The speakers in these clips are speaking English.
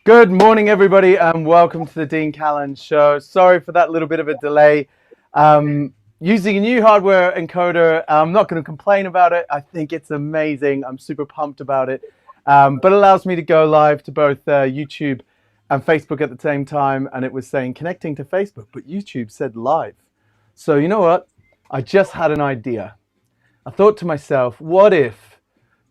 Good morning, everybody, and welcome to the Dean Callan Show. Sorry for that little bit of a delay. Using a new hardware encoder. I'm not going to complain about it. I think it's amazing. I'm super pumped about it. But it allows me to go live to both YouTube and Facebook at the same time. And it was saying connecting to Facebook, but YouTube said live. So you know what? I just had an idea. I thought to myself, what if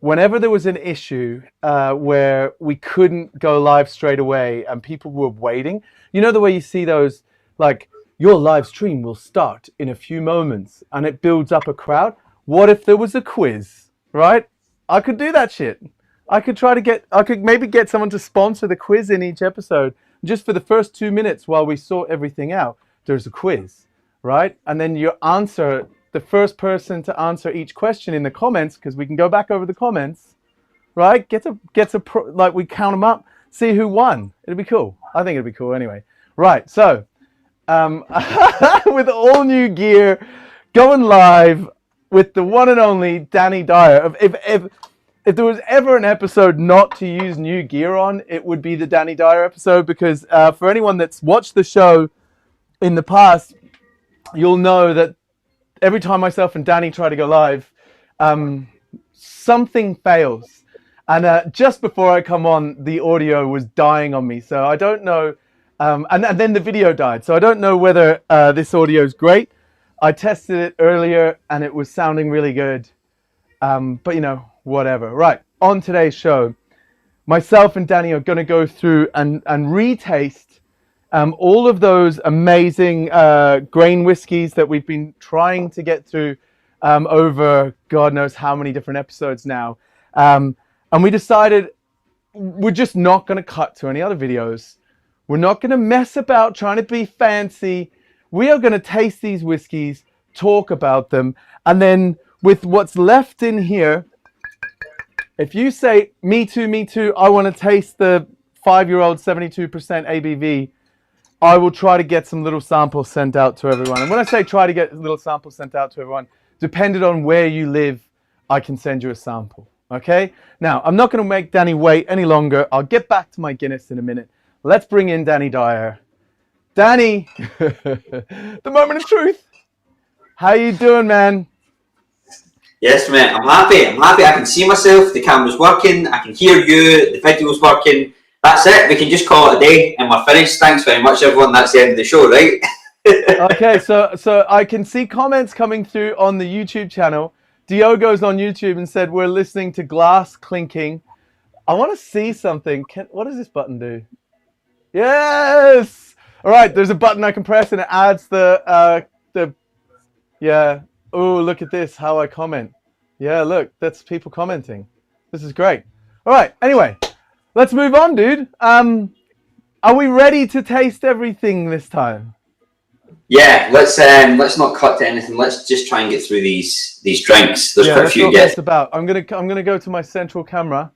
whenever there was an issue where we couldn't go live straight away and people were waiting, you know the way you see those, like, your live stream will start in a few moments and it builds up a crowd? What if there was a quiz, right? I could do that shit. I could maybe get someone to sponsor the quiz in each episode. Just for the first 2 minutes while we sort everything out, there's a quiz, right? And then you answer. The first person to answer each question in the comments, because we can go back over the comments, right? Like we count them up, see who won. It'd be cool. I think it'd be cool anyway. Right, so with all new gear, going live with the one and only Danny Dyer. If there was ever an episode not to use new gear on, it would be the Danny Dyer episode, because for anyone that's watched the show in the past, you'll know that every time myself and Danny try to go live, something fails. And just before I come on, the audio was dying on me. So I don't know. And then the video died. So I don't know whether this audio is great. I tested it earlier and it was sounding really good. But, you know, whatever. Right. On today's show, myself and Danny are going to go through and retaste all of those amazing grain whiskies that we've been trying to get through over God knows how many different episodes now. And we decided we're just not going to cut to any other videos. We're not going to mess about trying to be fancy. We are going to taste these whiskies, talk about them, and then with what's left in here, if you say, me too, I want to taste the 5-year-old 72% ABV, I will try to get some little samples sent out to everyone. And when I say try to get little samples sent out to everyone, depending on where you live, I can send you a sample. Okay? Now, I'm not going to make Danny wait any longer. I'll get back to my Guinness in a minute. Let's bring in Danny Dyer. Danny, the moment of truth. How you doing, man? Yes, mate. I'm happy. I can see myself. The camera's working. I can hear you. The video's working. That's it. We can just call it a day and we're finished. Thanks very much, everyone. That's the end of the show, right? Okay, so I can see comments coming through on the YouTube channel. Diogo's on YouTube and said, we're listening to glass clinking. I want to see something. What does this button do? Yes! All right, there's a button I can press and it adds yeah. Oh, look at this, how I comment. Yeah, look, that's people commenting. This is great. All right, anyway. Let's move on, dude. Are we ready to taste everything this time? Yeah, let's not cut to anything. Let's just try and get through these drinks. There's quite a few. Let's not mess about. I'm gonna go to my central camera.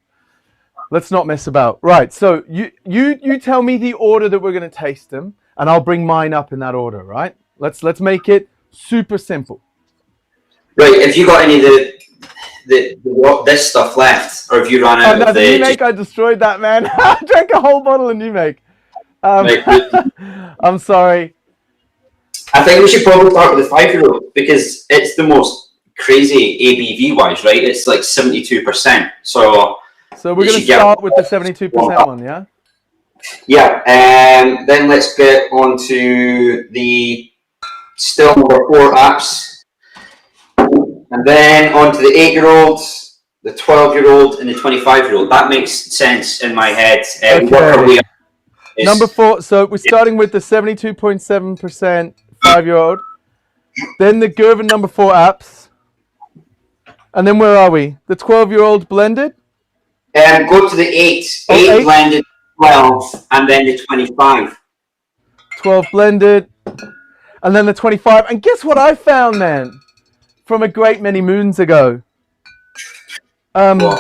Let's not mess about. Right. So you tell me the order that we're gonna taste them, and I'll bring mine up in that order. Right. Let's make it super simple. Right. Have you got any of this stuff left, or have you run out of the New Make? I destroyed that, man. I drank a whole bottle of New Make. I'm sorry. I think we should probably start with the 5-year-old because it's the most crazy ABV wise, right? It's like 72%. So we're going to start with the 72% one, yeah? Yeah. Then let's get on to the still number 4 apps, and then on to the 8-year-old, the 12-year-old, and the 25-year-old. That makes sense in my head. We work our way up. Number 4. So we're starting with the 72.7% 5-year-old. Then the Gervin number 4 apps. And then where are we? The 12-year-old blended? Go to the 8. 8 blended, 12, and then the 25. 12 blended, and then the 25. And guess what I found, man? From a great many moons ago. I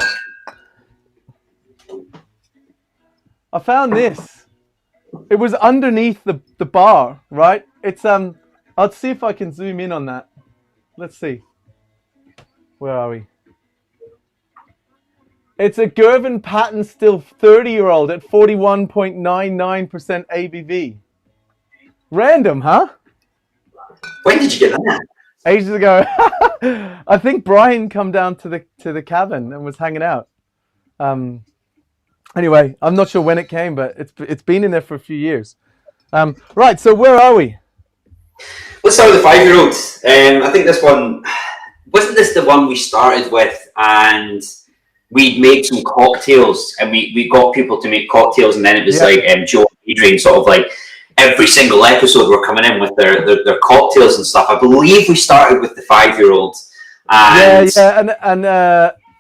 found this. It was underneath the bar, right? It's I'll see if I can zoom in on that. Let's see. Where are we? It's a Gervin Patent Still 30-year-old at 41.99% ABV. Random, huh? When did you get that? Ages ago. I think Brian come down to the cabin and was hanging out. Anyway, I'm not sure when it came, but it's been in there for a few years. Right, so where are we? Let's start with the 5-year-old. I think this one, wasn't this the one we started with, and we'd make some cocktails, and we got people to make cocktails, and then it was like Joe and Adrian sort of like every single episode were coming in with their cocktails and stuff. I believe we started with the 5-year-old. And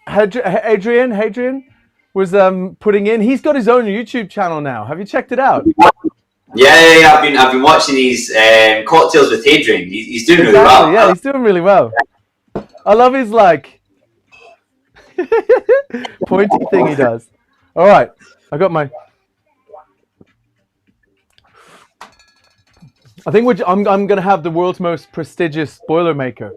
Hadrian was putting in. He's got his own YouTube channel now. Have you checked it out? Yeah. I've been watching these cocktails with Hadrian. He's doing really well. Yeah, he's doing really well. I love his like pointy thing he does. All right, I got my. I think I'm going to have the world's most prestigious Boilermaker.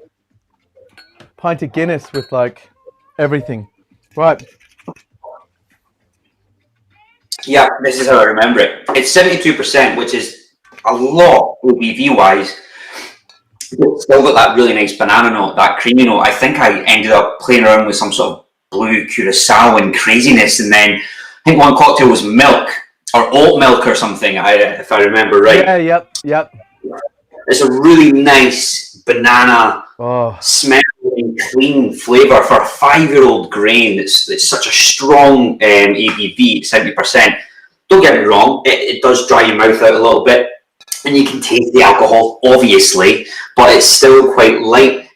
Pint of Guinness with like everything. Right. Yeah, this is how I remember it. It's 72%, which is a lot OBV wise. It's still got that really nice banana note, that creamy note. I think I ended up playing around with some sort of blue curacao and craziness, and then I think one cocktail was milk or oat milk or something, if I remember right. Yeah, yep. It's a really nice banana smelling clean flavour for a 5-year-old grain. It's such a strong ABV, 70%. Don't get me wrong, it does dry your mouth out a little bit, and you can taste the alcohol, obviously, but it's still quite light.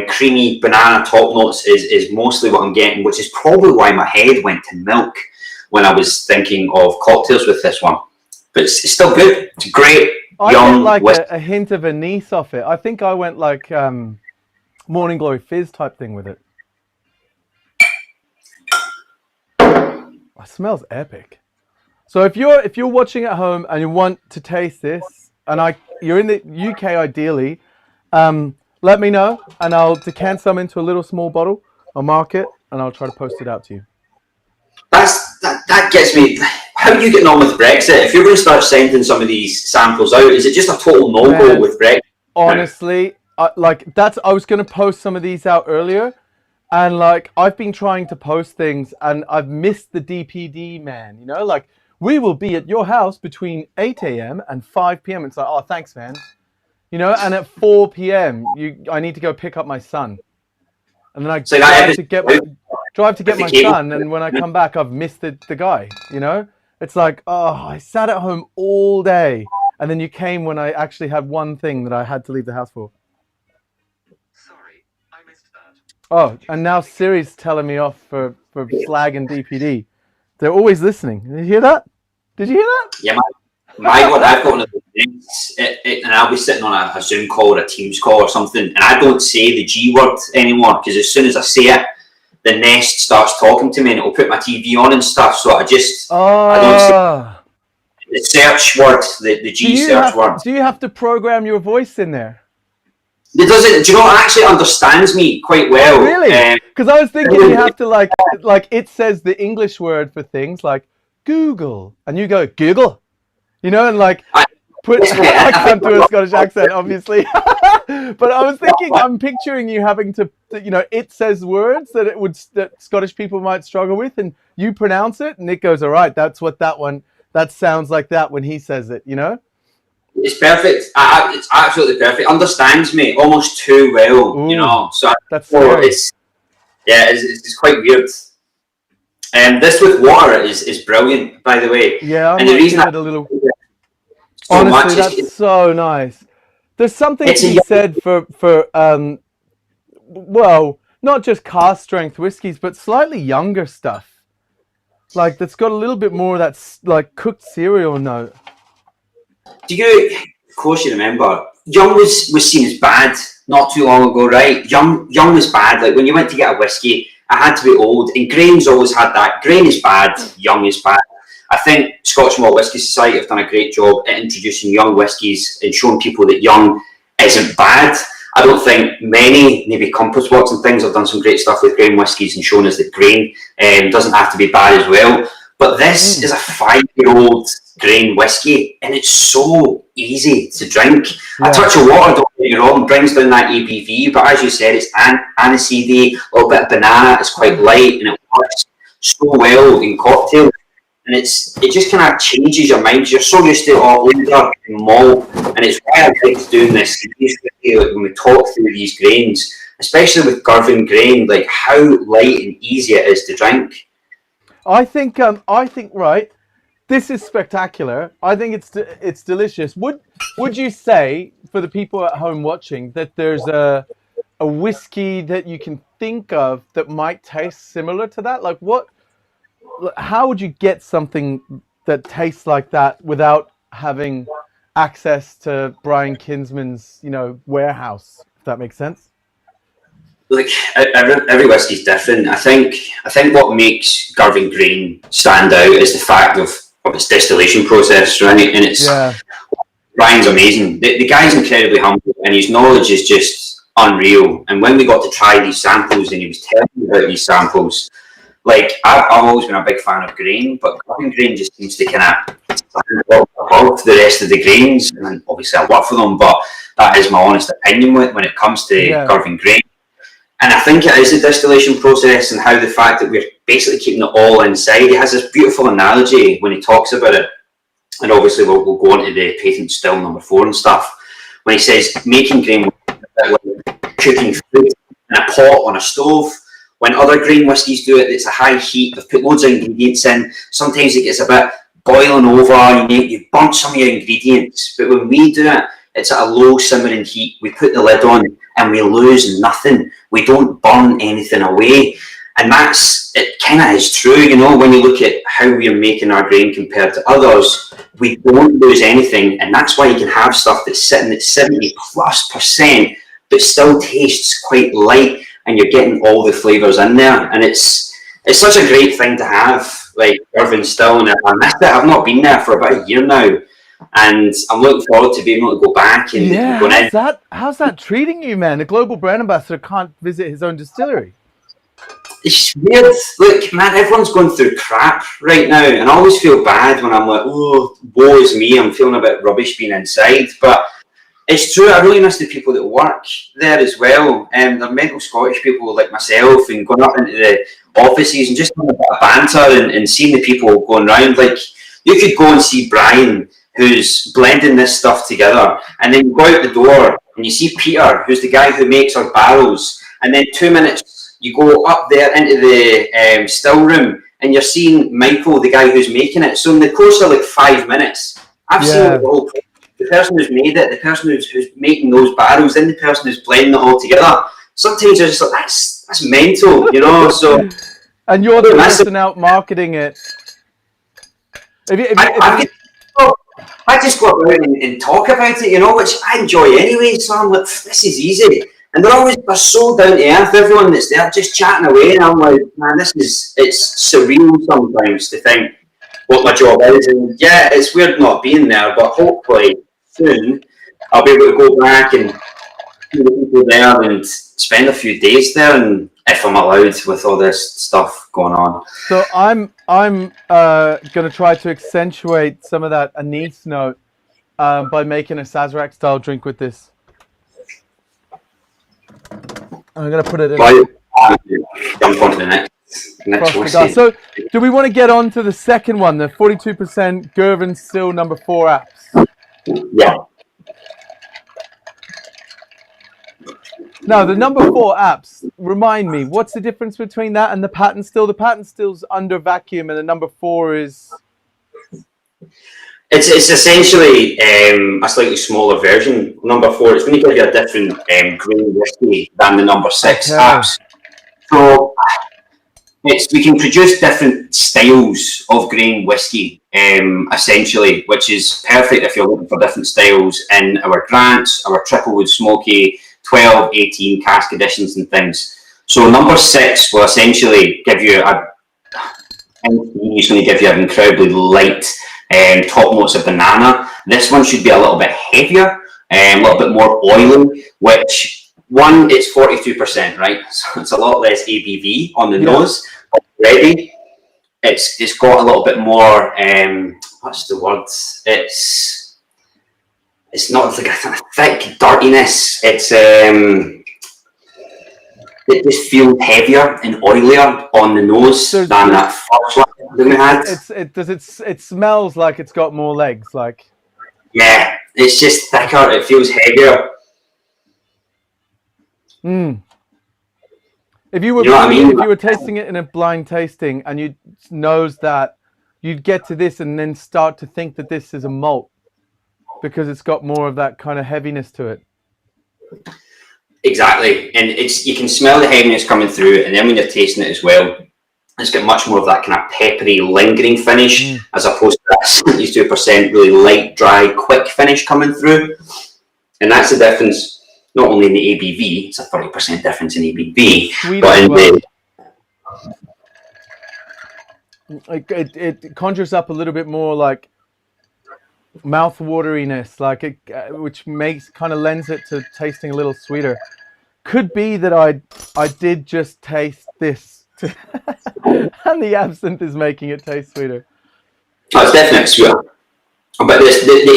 Creamy banana top notes is mostly what I'm getting, which is probably why my head went to milk when I was thinking of cocktails with this one. But it's still good. It's great. I went like a hint of anise off it. I think I went like Morning Glory Fizz type thing with it. It smells epic. So if you're watching at home and you want to taste this, and you're in the UK ideally, let me know and I'll decant some into a little small bottle. I'll mark it and I'll try to post it out to you. That gets me. How are you getting on with Brexit? If you're going to start sending some of these samples out, is it just a total no-go with Brexit? Honestly, I was going to post some of these out earlier, and like I've been trying to post things, and I've missed the DPD man. You know, like we will be at your house between 8 a.m. and 5 p.m. It's like, oh, thanks, man. You know, and at 4 p.m. I need to go pick up my son, and then I drive to get my son, and when I come back, I've missed the guy. You know. It's like, oh, I sat at home all day, and then you came when I actually had one thing that I had to leave the house for. Sorry, I missed that. Oh, and now Siri's telling me off for flag and DPD. They're always listening. Did you hear that? Did you hear that? Yeah, my God, I've got one of those things, and I'll be sitting on a Zoom call or a Teams call or something, and I don't say the G word anymore, because as soon as I say it, the Nest starts talking to me and it'll put my TV on and stuff. So I don't say the search word, the G search word. Do you have to program your voice in there? It doesn't. Do you know? It actually understands me quite well. Oh, really? Because I was thinking you have to like it says the English word for things like Google, and you go Google, you know, and like I can't do a Scottish accent, obviously. But I was thinking, I'm picturing you having to, you know, it says words that Scottish people might struggle with, and you pronounce it, and it goes, all right, that's what that one that sounds like that when he says it, you know? It's perfect. It's absolutely perfect. Understands me almost too well, you Ooh, know. So that's oh, scary. it's quite weird. And this with water is brilliant, by the way. Yeah, I And the might reason give I it a little. like it so Honestly, much that's is so nice. There's something it's to a be said for well, not just cask strength whiskies, but slightly younger stuff. Like that's got a little bit more of that like cooked cereal note. Do you, of course, you remember, young was seen as bad not too long ago, right? Young was bad. Like when you went to get a whiskey, it had to be old. And grain's always had that. Grain is bad, young is bad. I think Scotch Malt Whisky Society have done a great job at introducing young whiskies and showing people that young isn't bad. I don't think many, maybe Compass Works and things, have done some great stuff with grain whiskies and shown us that grain doesn't have to be bad as well. But this Mm, is a 5-year-old grain whiskey, and it's so easy to drink. A yeah. touch of water, don't get me wrong, brings down that ABV, but as you said, it's aniseedy, a little bit of banana, it's quite light, and it works so well in cocktails. And it just kind of changes your mind. You're so used to odour and malt, and it's why I like doing this. Like when we talk through these grains, especially with Girvan grain, like how light and easy it is to drink. I think right. This is spectacular. I think it's delicious. Would you say for the people at home watching that there's a whiskey that you can think of that might taste similar to that? Like what? How would you get something that tastes like that without having access to Brian Kinsman's, warehouse? If that makes sense. Like every whiskey's different. I think what makes Girvan grain stand out is the fact of its distillation process, right? And it's Yeah. Ryan's amazing. The guy's incredibly humble, and his knowledge is just unreal. And when we got to try these samples, and he was telling me about these samples, like I've always been a big fan of grain, but Girvan grain just seems to kind of stand above the rest of the grains. And obviously, I work for them, but that is my honest opinion when it comes to Yeah. Girvan grain. And I think it is the distillation process and how the fact that we're basically keeping it all inside. He has this beautiful analogy when he talks about it, and obviously we'll go on to the patent still number 4 and stuff. When he says making grain like cooking food in a pot on a stove. When other grain whiskies do it, it's a high heat. They've put loads of ingredients in. Sometimes it gets a bit boiling over. You've burnt some of your ingredients. But when we do it, it's at a low simmering heat. We put the lid on and we lose nothing. We don't burn anything away. And it kind of is true, when you look at how we're making our grain compared to others, we don't lose anything. And that's why you can have stuff that's sitting at 70+%, but still tastes quite light, and you're getting all the flavours in there. And it's such a great thing to have, like Irvine Still. And I missed it. I've not been there for about a year now. And I'm looking forward to being able to go back and Yeah. go in. How's that treating you, man? A global brand ambassador can't visit his own distillery. It's weird. Look, man, everyone's going through crap right now, and I always feel bad when I'm like, oh, woe is me, I'm feeling a bit rubbish being inside. But it's true, I really miss the people that work there as well. They're mental Scottish people like myself, and going up into the offices and just having a bit of banter and seeing the people going round. Like, you could go and see Brian, who's blending this stuff together, and then you go out the door and you see Peter, who's the guy who makes our barrels, and then 2 minutes you go up there into the still room and you're seeing Michael, the guy who's making it. So in the course of like 5 minutes, I've seen the whole process. The person who's made it, the person who's making those barrels, then the person who's blending it all together. Sometimes you're just like, that's mental, So And you're the person out marketing it. I just go about and talk about it, which I enjoy anyway. So I'm like, this is easy. And they're so down to earth, everyone that's there, just chatting away. And I'm like, man, it's surreal sometimes to think what my job is. And yeah, it's weird not being there, but hopefully soon I'll be able to go back and see the people there and spend a few days there, and if I'm allowed with all this stuff going on. So I'm going to try to accentuate some of that anise note by making a Sazerac style drink with this. I'm going to put it in. Jump on to the next. Next Frost cigar. So, do we want to get on to the second one, the 42% Gervin Still number 4 apps? Yeah. Now, the number 4 apps, remind me, what's the difference between that and the patent still? The patent still's under vacuum, and the number 4 is... It's essentially a slightly smaller version. Number 4, it's going to give you a different grain whiskey than the number 6 apps. So we can produce different styles of grain whiskey, essentially, which is perfect if you're looking for different styles in our Grants, our Triple Wood Smoky, 12, 18 cask editions and things. So number 6 will essentially give you it's going to give you an incredibly light top notes of banana. This one should be a little bit heavier, a little bit more oily, which one, it's 42%, right? So it's a lot less ABV on the nose already. It's got a little bit more, what's the word? It's not like a thick dirtiness. It just feels heavier and oilier on the nose than that first one that we had. It smells like it's got more legs, like. Yeah, it's just thicker. It feels heavier. If you were, if you were tasting it in a blind tasting and you knows that, you'd get to this and then start to think that this is a malt because it's got more of that kind of heaviness to it. Exactly, and you can smell the heaviness coming through, and then when you're tasting it as well, it's got much more of that kind of peppery, lingering finish, as opposed to that 72% really light, dry, quick finish coming through. And that's the difference, not only in the ABV, it's a 30% difference in ABV, but in it conjures up a little bit more like mouth wateriness, like it, which kind of lends it to tasting a little sweeter. Could be that I did just taste this, and the absinthe is making it taste sweeter. Oh, it's definitely sweeter, but the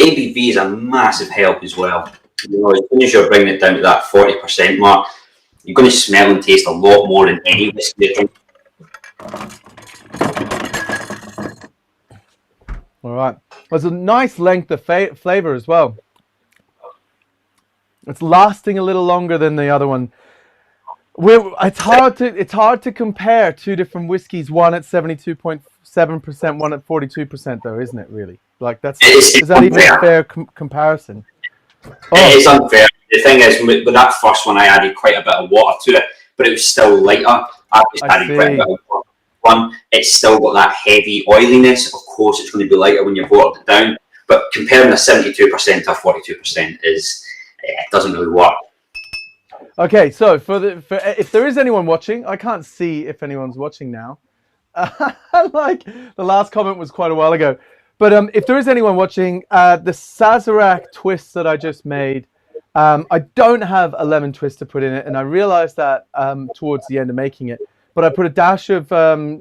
ABV is a massive help as well. You know, as soon as you're bringing it down to that 40% mark, you're going to smell and taste a lot more than any whiskey you drink. All right. There's a nice length of flavor as well. It's lasting a little longer than the other one. It's hard to compare two different whiskeys, one at 72.7%, one at 42% though, isn't it, really? Like is that even a fair comparison? It's unfair. The thing is, with that first one, I added quite a bit of water to it, but it was still lighter. I just added quite a bit of water. It's still got that heavy oiliness. Of course, it's going to be lighter when you've watered it down. But comparing a 72% to a 42% it doesn't really work. Okay, so for if there is anyone watching, I can't see if anyone's watching now. Like the last comment was quite a while ago, but if there is anyone watching, the Sazerac twist that I just made, I don't have a lemon twist to put in it, and I realized that towards the end of making it. But I put a dash of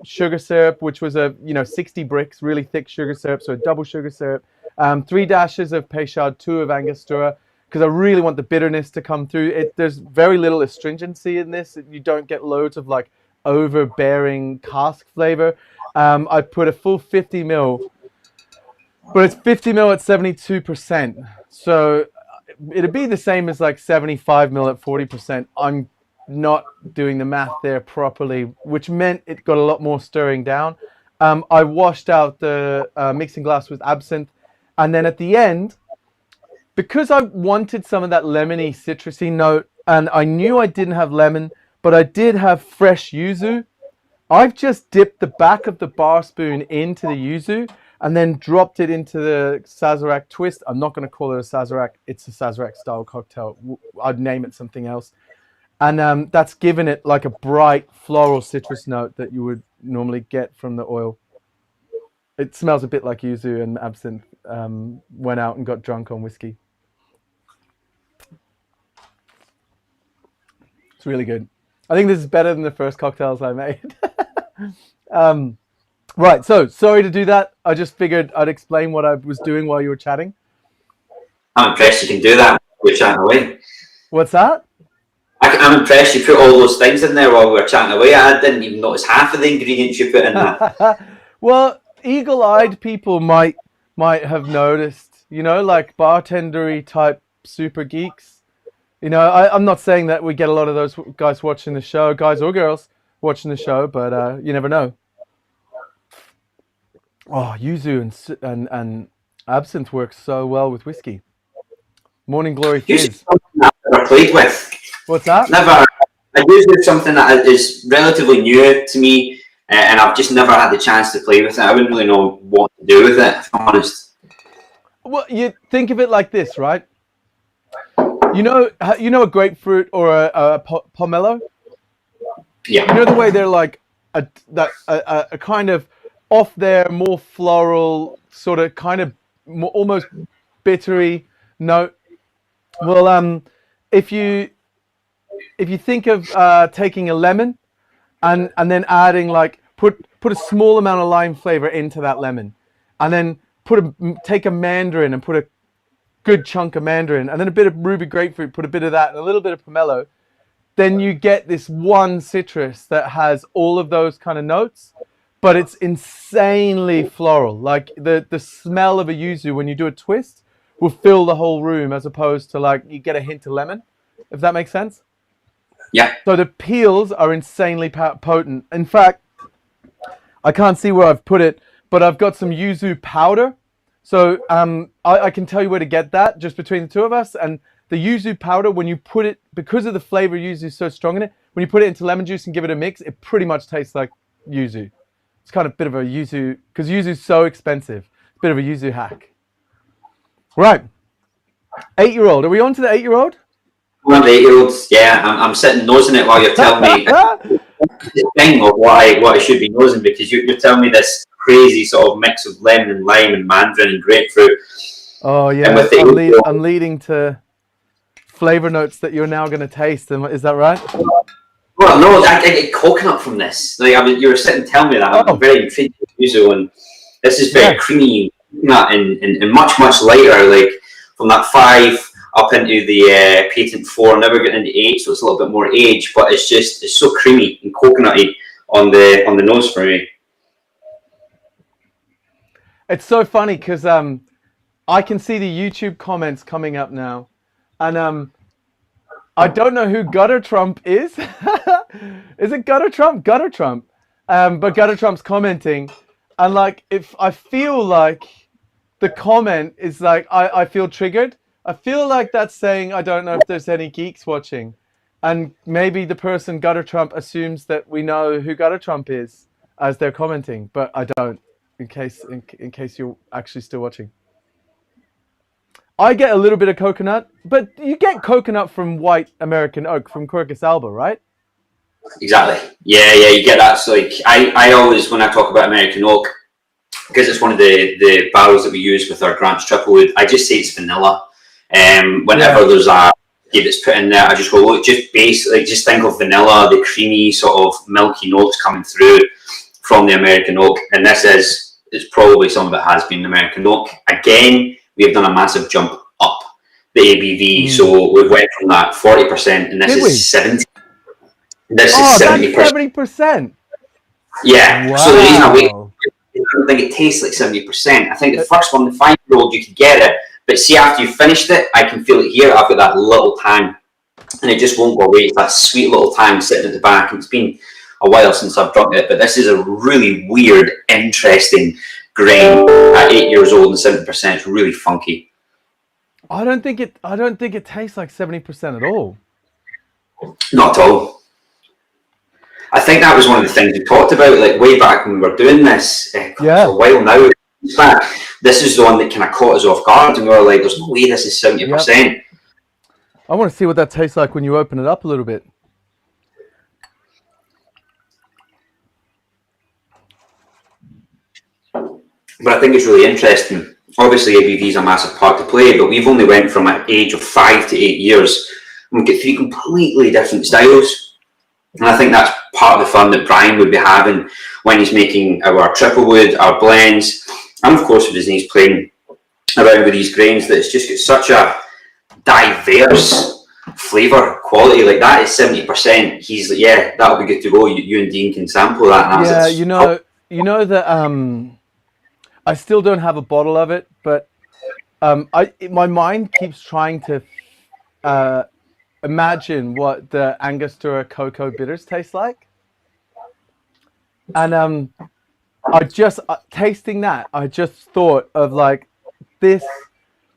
sugar syrup, which was 60 bricks, really thick sugar syrup, so a double sugar syrup. 3 dashes of Peychaud, 2 of Angostura, because I really want the bitterness to come through. There's very little astringency in this. You don't get loads of like overbearing cask flavor. I put a full 50 ml, but it's 50 ml at 72%. So it'd be the same as like 75 ml at 40%. I'm not doing the math there properly, which meant it got a lot more stirring down. I washed out the mixing glass with absinthe, and then at the end, because I wanted some of that lemony citrusy note, and I knew I didn't have lemon, but I did have fresh yuzu, I've just dipped the back of the bar spoon into the yuzu and then dropped it into the Sazerac twist. I'm not going to call it a Sazerac, it's a Sazerac style cocktail. I'd name it something else. And that's given it like a bright floral citrus note that you would normally get from the oil. It smells a bit like yuzu and absinthe. Went out and got drunk on whiskey. It's really good. I think this is better than the first cocktails I made. Right, so sorry to do that. I just figured I'd explain what I was doing while you were chatting. I'm impressed you can do that. We're chatting away. What's that? I I'm impressed you put all those things in there while we were chatting away. I didn't even notice half of the ingredients you put in that. Well, eagle-eyed people might have noticed, like bartendery type super geeks. I'm not saying that we get a lot of those guys watching the show, guys or girls watching the show, but you never know. Oh, yuzu and absinthe works so well with whiskey. Morning Glory Fizz. Something I've never played with. What's that? Never. I usually something that is relatively new to me, and I've just never had the chance to play with it. I wouldn't really know what to do with it, if I'm honest. Well, you think of it like this, right? You know a grapefruit or a pomelo? Yeah. You know the way they're like a kind of off there, more floral, sort of kind of more, almost bittery note. Well, if you think of taking a lemon and then adding like put a small amount of lime flavor into that lemon, and then take a mandarin and put a good chunk of mandarin, and then a bit of ruby grapefruit, put a bit of that and a little bit of pomelo, then you get this one citrus that has all of those kind of notes, but it's insanely floral. Like the smell of a yuzu when you do a twist will fill the whole room, as opposed to like you get a hint of lemon, if that makes sense. Yeah. So the peels are insanely potent. In fact, I can't see where I've put it, but I've got some yuzu powder. So I can tell you where to get that just between the two of us. And the yuzu powder, when you put it, because of the flavor yuzu is so strong in it, when you put it into lemon juice and give it a mix, it pretty much tastes like yuzu. It's kind of a bit of a yuzu, because yuzu is so expensive. It's a bit of a yuzu hack. Right. 8-year-old. Are we on to the 8-year-old? One of the 8-year-olds, yeah. I'm sitting nosing it while you're telling me the thing of what I should be nosing, because you're telling me this crazy sort of mix of lemon and lime and mandarin and grapefruit. Oh yeah, I'm leading to flavor notes that you're now going to taste. Is that right? Well, no, I get coconut from this. Like, you were sitting telling me that. I'm very intrigued with yuzu, and this is very creamy and much lighter. Like from that 5 up into the patent 4, never getting into 8, so it's a little bit more age, but it's so creamy and coconutty on the nose for me. It's so funny because I can see the YouTube comments coming up now, and I don't know who Gutter Trump is. Is it Gutter Trump? Gutter Trump. But Gutter Trump's commenting, and like if I feel like the comment is like I feel triggered. I feel like that's saying I don't know if there's any geeks watching, and maybe the person Gutter Trump assumes that we know who Gutter Trump is as they're commenting, but I don't. In case you're actually still watching. I get a little bit of coconut, but you get coconut from white American oak, from Quercus alba, right? Exactly. Yeah, you get that. So like I always, when I talk about American oak, because it's one of the barrels that we use with our Grant's Triplewood, I just say it's vanilla. Whenever there's a that's put in there, I just go, look, just think of vanilla, the creamy sort of milky notes coming through from the American oak, and it's probably some of it has been American oak. Again, we have done a massive jump up the ABV, so we've went from that 40%, and this is 70. This is 70%. Yeah. Wow. So the reason I don't think it tastes like 70%. I think the first one, the 5-year-old, you could get it, but see after you've finished it, I can feel it here. I've got that little tang, and it just won't go away. It's that sweet little tang sitting at the back, and it's been a while since I've drunk it, but this is a really weird, interesting grain at 8 years old and 70%. It's really funky. I don't think it tastes like 70% at all. Not at all. I think that was one of the things we talked about, like way back when we were doing this for a while now. This is the one that kind of caught us off guard, and we were like, "There's no way this is 70%." Yep. I want to see what that tastes like when you open it up a little bit. But I think it's really interesting. Obviously, ABV is a massive part to play, but we've only went from an age of 5 to 8 years, and we get 3 completely different styles. And I think that's part of the fun that Brian would be having when he's making our Triplewood, our blends, and of course with he's playing around with these grains, that it's just got such a diverse flavour, quality, like that is 70%. He's like, yeah, that'll be good to go. You and Dean can sample that. And Yeah, you know that I still don't have a bottle of it, but my mind keeps trying to imagine what the Angostura cocoa bitters taste like, and I just tasting that, I just thought of like this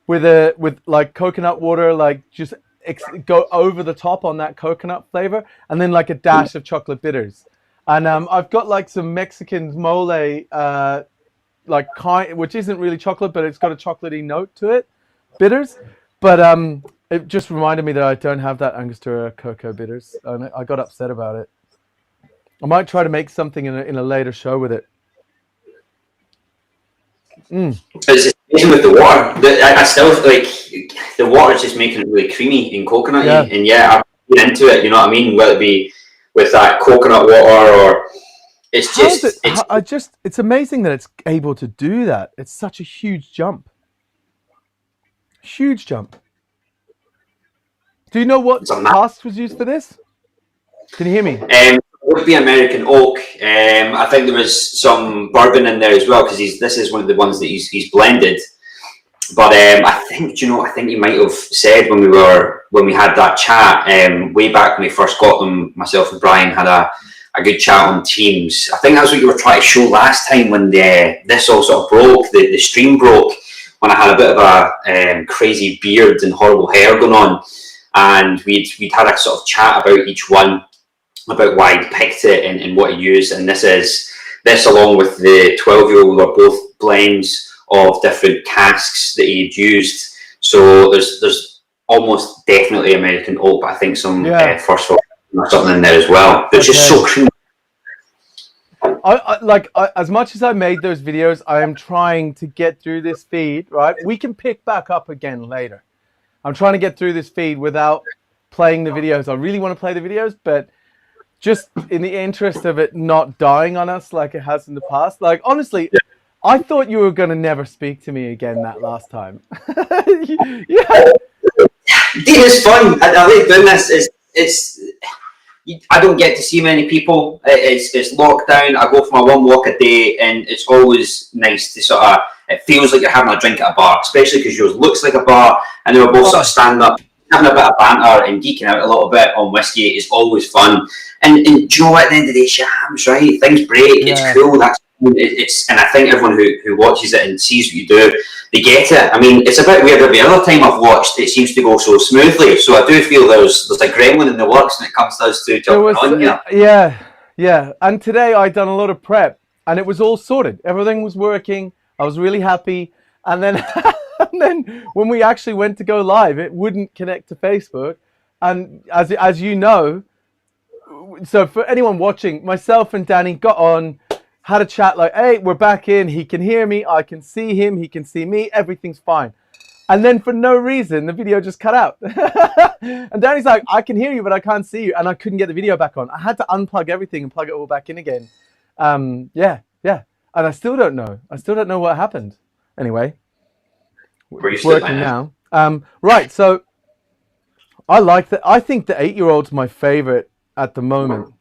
with like coconut water, like just go over the top on that coconut flavor, and then like a dash of chocolate bitters. And I've got like some Mexican mole, like which isn't really chocolate, but it's got a chocolatey note to it, bitters. But it just reminded me that I don't have that Angostura cocoa bitters, and I got upset about it. I might try to make something in a later show with it. It's amazing with the water. I still like the water's just making it really creamy and coconutty. Yeah. And yeah, I'm into it. You know what I mean? Whether it be with that coconut water or it's just it's amazing that it's able to do that. It's such a huge jump. Huge jump. Do you know what cask was used for this? Can you hear me? It would be American oak. I think there was some bourbon in there as well because this is one of the ones that he's blended. But I think you might have said when we had that chat way back when we first got them. Myself and Brian had a good chat on Teams. I think that's what you were trying to show last time when this all sort of broke. The stream broke when I had a bit of a crazy beard and horrible hair going on, and we'd had a sort of chat about each one, about why he picked it and what he used. And this along with the 12-year-old were both blends of different casks that he'd used. So there's almost definitely American oak, but I think some first or something in there as well. But it's just so creamy. As much as I made those videos, I am trying to get through this feed, right? We can pick back up again later. I'm trying to get through this feed without playing the videos. I really want to play the videos, but just in the interest of it not dying on us like it has in the past. Like, honestly, I thought you were going to never speak to me again that last time. Yeah. Dean is fun. I like doing this. I don't get to see many people. It's lockdown. I go for my one walk a day, and it's always nice to sort of. It feels like you're having a drink at a bar, especially because yours looks like a bar, and they were both sort of stand up, having a bit of banter and geeking out a little bit on whiskey. Is always fun. And do you know what? At the end of the day, shit happens, right? Things break. Yeah. It's cool. And I think everyone who watches it and sees what you do, they get it. I mean, it's a bit weird. Every other time I've watched, it seems to go so smoothly. So I do feel there's a gremlin in the works when it comes to us two jumping on here. Yeah. And today I done a lot of prep, and it was all sorted. Everything was working. I was really happy. And then, when we actually went to go live, it wouldn't connect to Facebook. And as you know, so for anyone watching, myself and Danny got on, had a chat like, hey, we're back in. He can hear me. I can see him. He can see me. Everything's fine. And then for no reason, the video just cut out. And Danny's like, I can hear you, but I can't see you. And I couldn't get the video back on. I had to unplug everything and plug it all back in again. Yeah. And I still don't know. What happened. Anyway, it's working now. Right. So I like that. I think the 8-year-old's my favorite at the moment.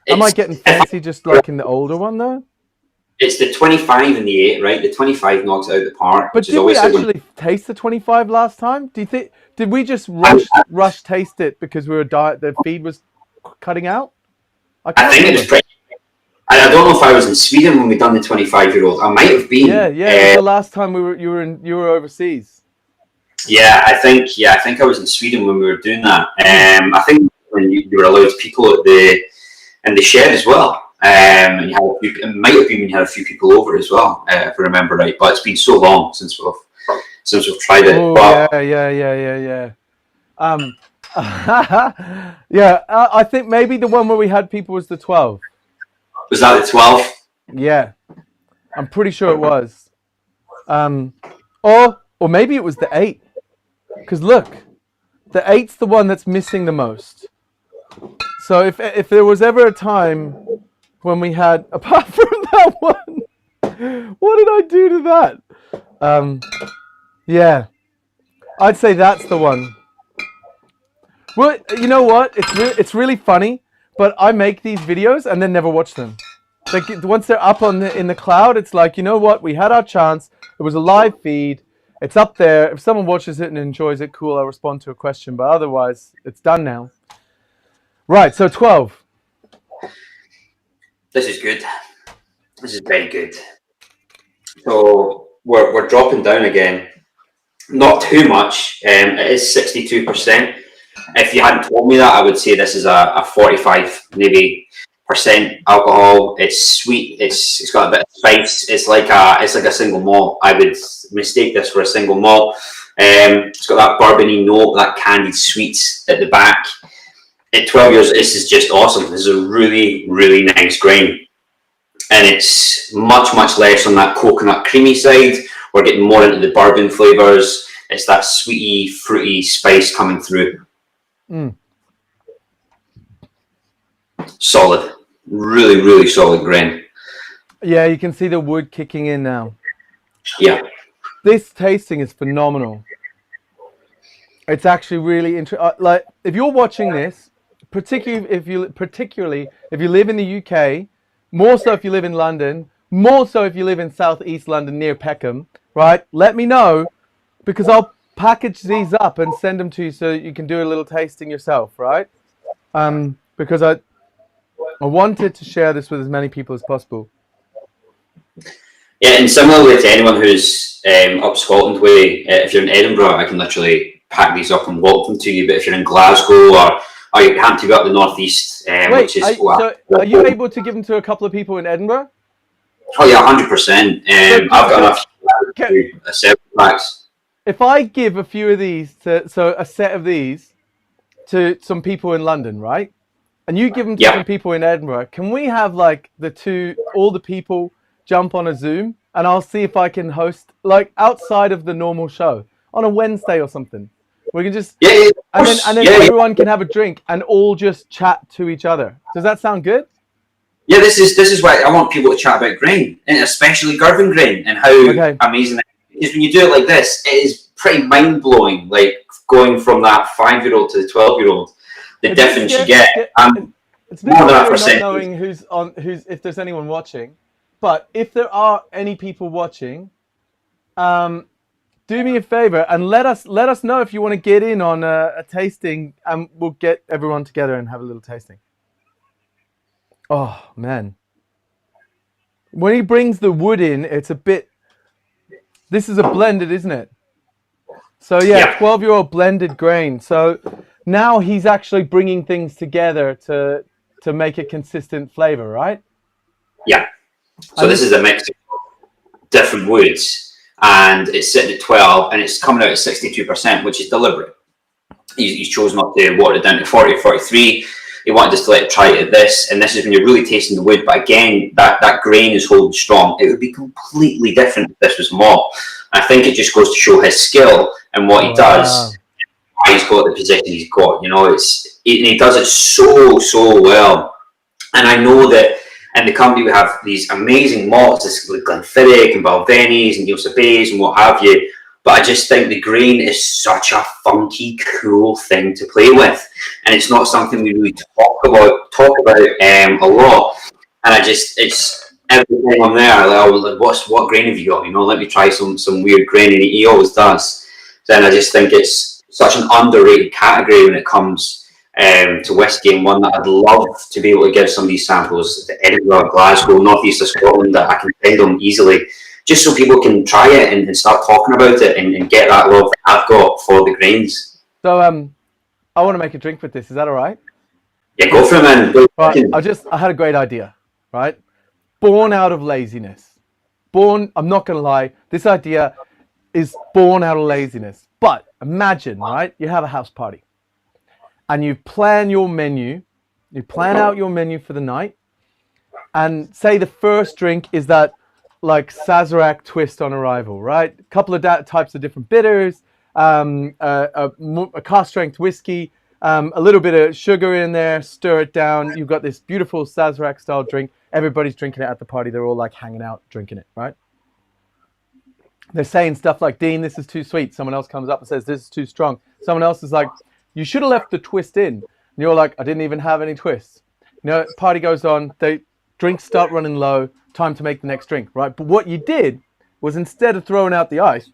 Am I getting fancy just like in the older one though? It's the 25 and the 8, right? The 25 knocks it out of the park. But did we actually taste the 25 last time? Do you think? Did we just rush taste it because the feed was cutting out? I think it was pretty. I don't know if I was in Sweden when we done the 25-year-old. I might have been. Yeah. The last time you were overseas. Yeah, I think I was in Sweden when we were doing that. I think when you were allowed people in the shed as well. And it might have been when you had a few people over as well, if I remember right. But it's been so long since we've tried it. Oh, but, yeah. I think maybe the one where we had people was the 12. Was that the 12? Yeah, I'm pretty sure it was. Or maybe it was the 8. Because look, the 8's the one that's missing the most. So if there was ever a time when we had, apart from that one, what did I do to that? Yeah, I'd say that's the one. Well, you know what? It's really funny, but I make these videos and then never watch them. Like once they're up in the cloud, it's like, you know what? We had our chance. It was a live feed. It's up there. If someone watches it and enjoys it, cool. I'll respond to a question, but otherwise, it's done now. Right. So 12. This is good. This is very good. So we're dropping down again. Not too much. It is 62%. If you hadn't told me that, I would say this is a 45 maybe percent alcohol. It's sweet. It's got a bit of spice. It's like a single malt. I would mistake this for a single malt. It's got that bourbony note, that candied sweets at the back. At 12 years, this is just awesome. This is a really, really nice grain. And it's much, much less on that coconut creamy side. We're getting more into the bourbon flavors. It's that sweety, fruity spice coming through. Solid. Really, really solid grain. Yeah, you can see the wood kicking in now. Yeah. This tasting is phenomenal. It's actually really interesting. Like, if you're watching this, particularly if you live in the UK, more so if you live in London, more so if you live in Southeast London near Peckham, right? Let me know, because I'll package these up and send them to you so you can do a little tasting yourself, right? Because I wanted to share this with as many people as possible. Yeah, and similarly to anyone who's up Scotland way, if you're in Edinburgh, I can literally pack these up and walk them to you. But if you're in Glasgow or you have to go up the northeast, which is so are you able to give them to a couple of people in Edinburgh? Oh yeah, 100%. I've got enough to several packs. If I give a few of these a set of these to some people in London, right? And you give them to some people in Edinburgh, can we have like all the people jump on a Zoom, and I'll see if I can host like outside of the normal show on a Wednesday or something. We can just and then everyone can have a drink and all just chat to each other. Does that sound good? Yeah, this is why I want people to chat about grain, and especially Girvan grain, and how amazing it is. Because when you do it like this, it is pretty mind blowing. Like going from that 5-year-old to the 12-year-old, the difference you get. It's more than not knowing who's if there's anyone watching, but if there are any people watching, do me a favor and let us know if you want to get in on a tasting, and we'll get everyone together and have a little tasting. Oh man, when he brings the wood in, it's a bit. This is a blended, isn't it? So yeah, 12-year-old blended grain. So now he's actually bringing things together to make a consistent flavor, right? Yeah. So this is a mix of different woods, and it's sitting at 12, and it's coming out at 62%, which is deliberate. He's chosen not to water it down to 40 or 43. He wanted us to try it at this, and this is when you're really tasting the wood. But again, that grain is holding strong. It would be completely different if this was malt. I think it just goes to show his skill and what he does, why he's got the position he's got. You know, he does it so well. And I know that in the company we have these amazing malts, like Glenfiddich and Balvenies and Yosef Bays and what have you. But I just think the grain is such a funky, cool thing to play with, and it's not something we really talk about a lot. And it's every time I'm there, what grain have you got? You know, let me try some weird grain, and he always does. Then I just think it's such an underrated category when it comes to whiskey, and one that I'd love to be able to give some of these samples to Edinburgh, Glasgow, northeast of Scotland, that I can send them easily, just so people can try it and start talking about it and get that love I've got for the grains. So I want to make a drink with this. Is that all right? Yeah, go for it, man. Right, I had a great idea, right? Born out of laziness. I'm not going to lie, this idea is born out of laziness. But imagine, right? You have a house party and you plan your menu. You plan out your menu for the night, and say the first drink is that like Sazerac twist on arrival, right? A couple of types of different bitters, a cask strength whiskey, a little bit of sugar in there, stir it down. You've got this beautiful Sazerac style drink. Everybody's drinking it at the party. They're all like hanging out, drinking it, right? They're saying stuff like, Dean, this is too sweet. Someone else comes up and says, this is too strong. Someone else is like, You should have left the twist in. And you're like, I didn't even have any twists. Party goes on, drinks start running low, time to make the next drink, right? But what you did was, instead of throwing out the ice,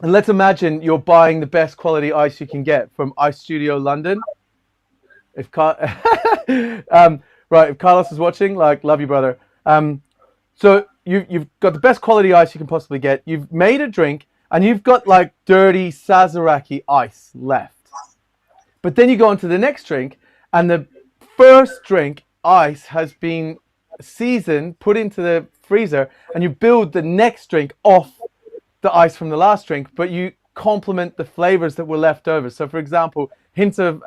and let's imagine you're buying the best quality ice you can get from Ice Studio London. If if Carlos is watching, like, love you, brother. So you've got the best quality ice you can possibly get. You've made a drink, and you've got like dirty Sazerac ice left. But then you go on to the next drink, and the first drink ice has been seasoned, put into the freezer, and you build the next drink off the ice from the last drink, but you complement the flavors that were left over. So, for example, hints of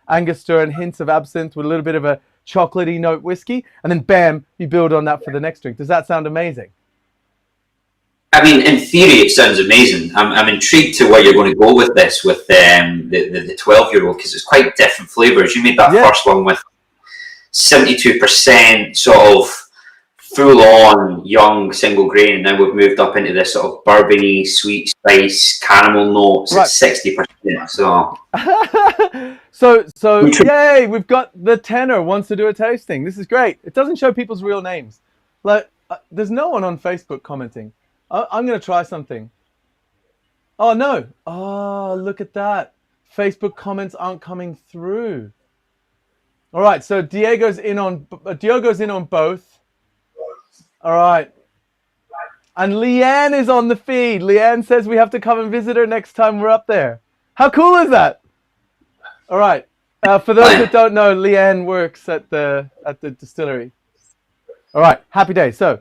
Angostura and hints of absinthe with a little bit of a chocolatey note whiskey, and then bam, you build on that for the next drink. Does that sound amazing? I mean, in theory, it sounds amazing. I'm intrigued to where you're going to go with this, with the 12-year-old, because it's quite different flavors. You made that first one with 72% sort of full-on young single grain, and now we've moved up into this sort of bourbony, sweet spice, caramel notes at 60%. So yay! We've got the tenor wants to do a tasting. This is great. It doesn't show people's real names. Like, there's no one on Facebook commenting. I'm going to try something. Oh, no. Oh, look at that. Facebook comments aren't coming through. All right, so Diego's in on both. All right. And Leanne is on the feed. Leanne says we have to come and visit her next time we're up there. How cool is that? All right. For those that don't know, Leanne works at the distillery. All right. Happy day. So,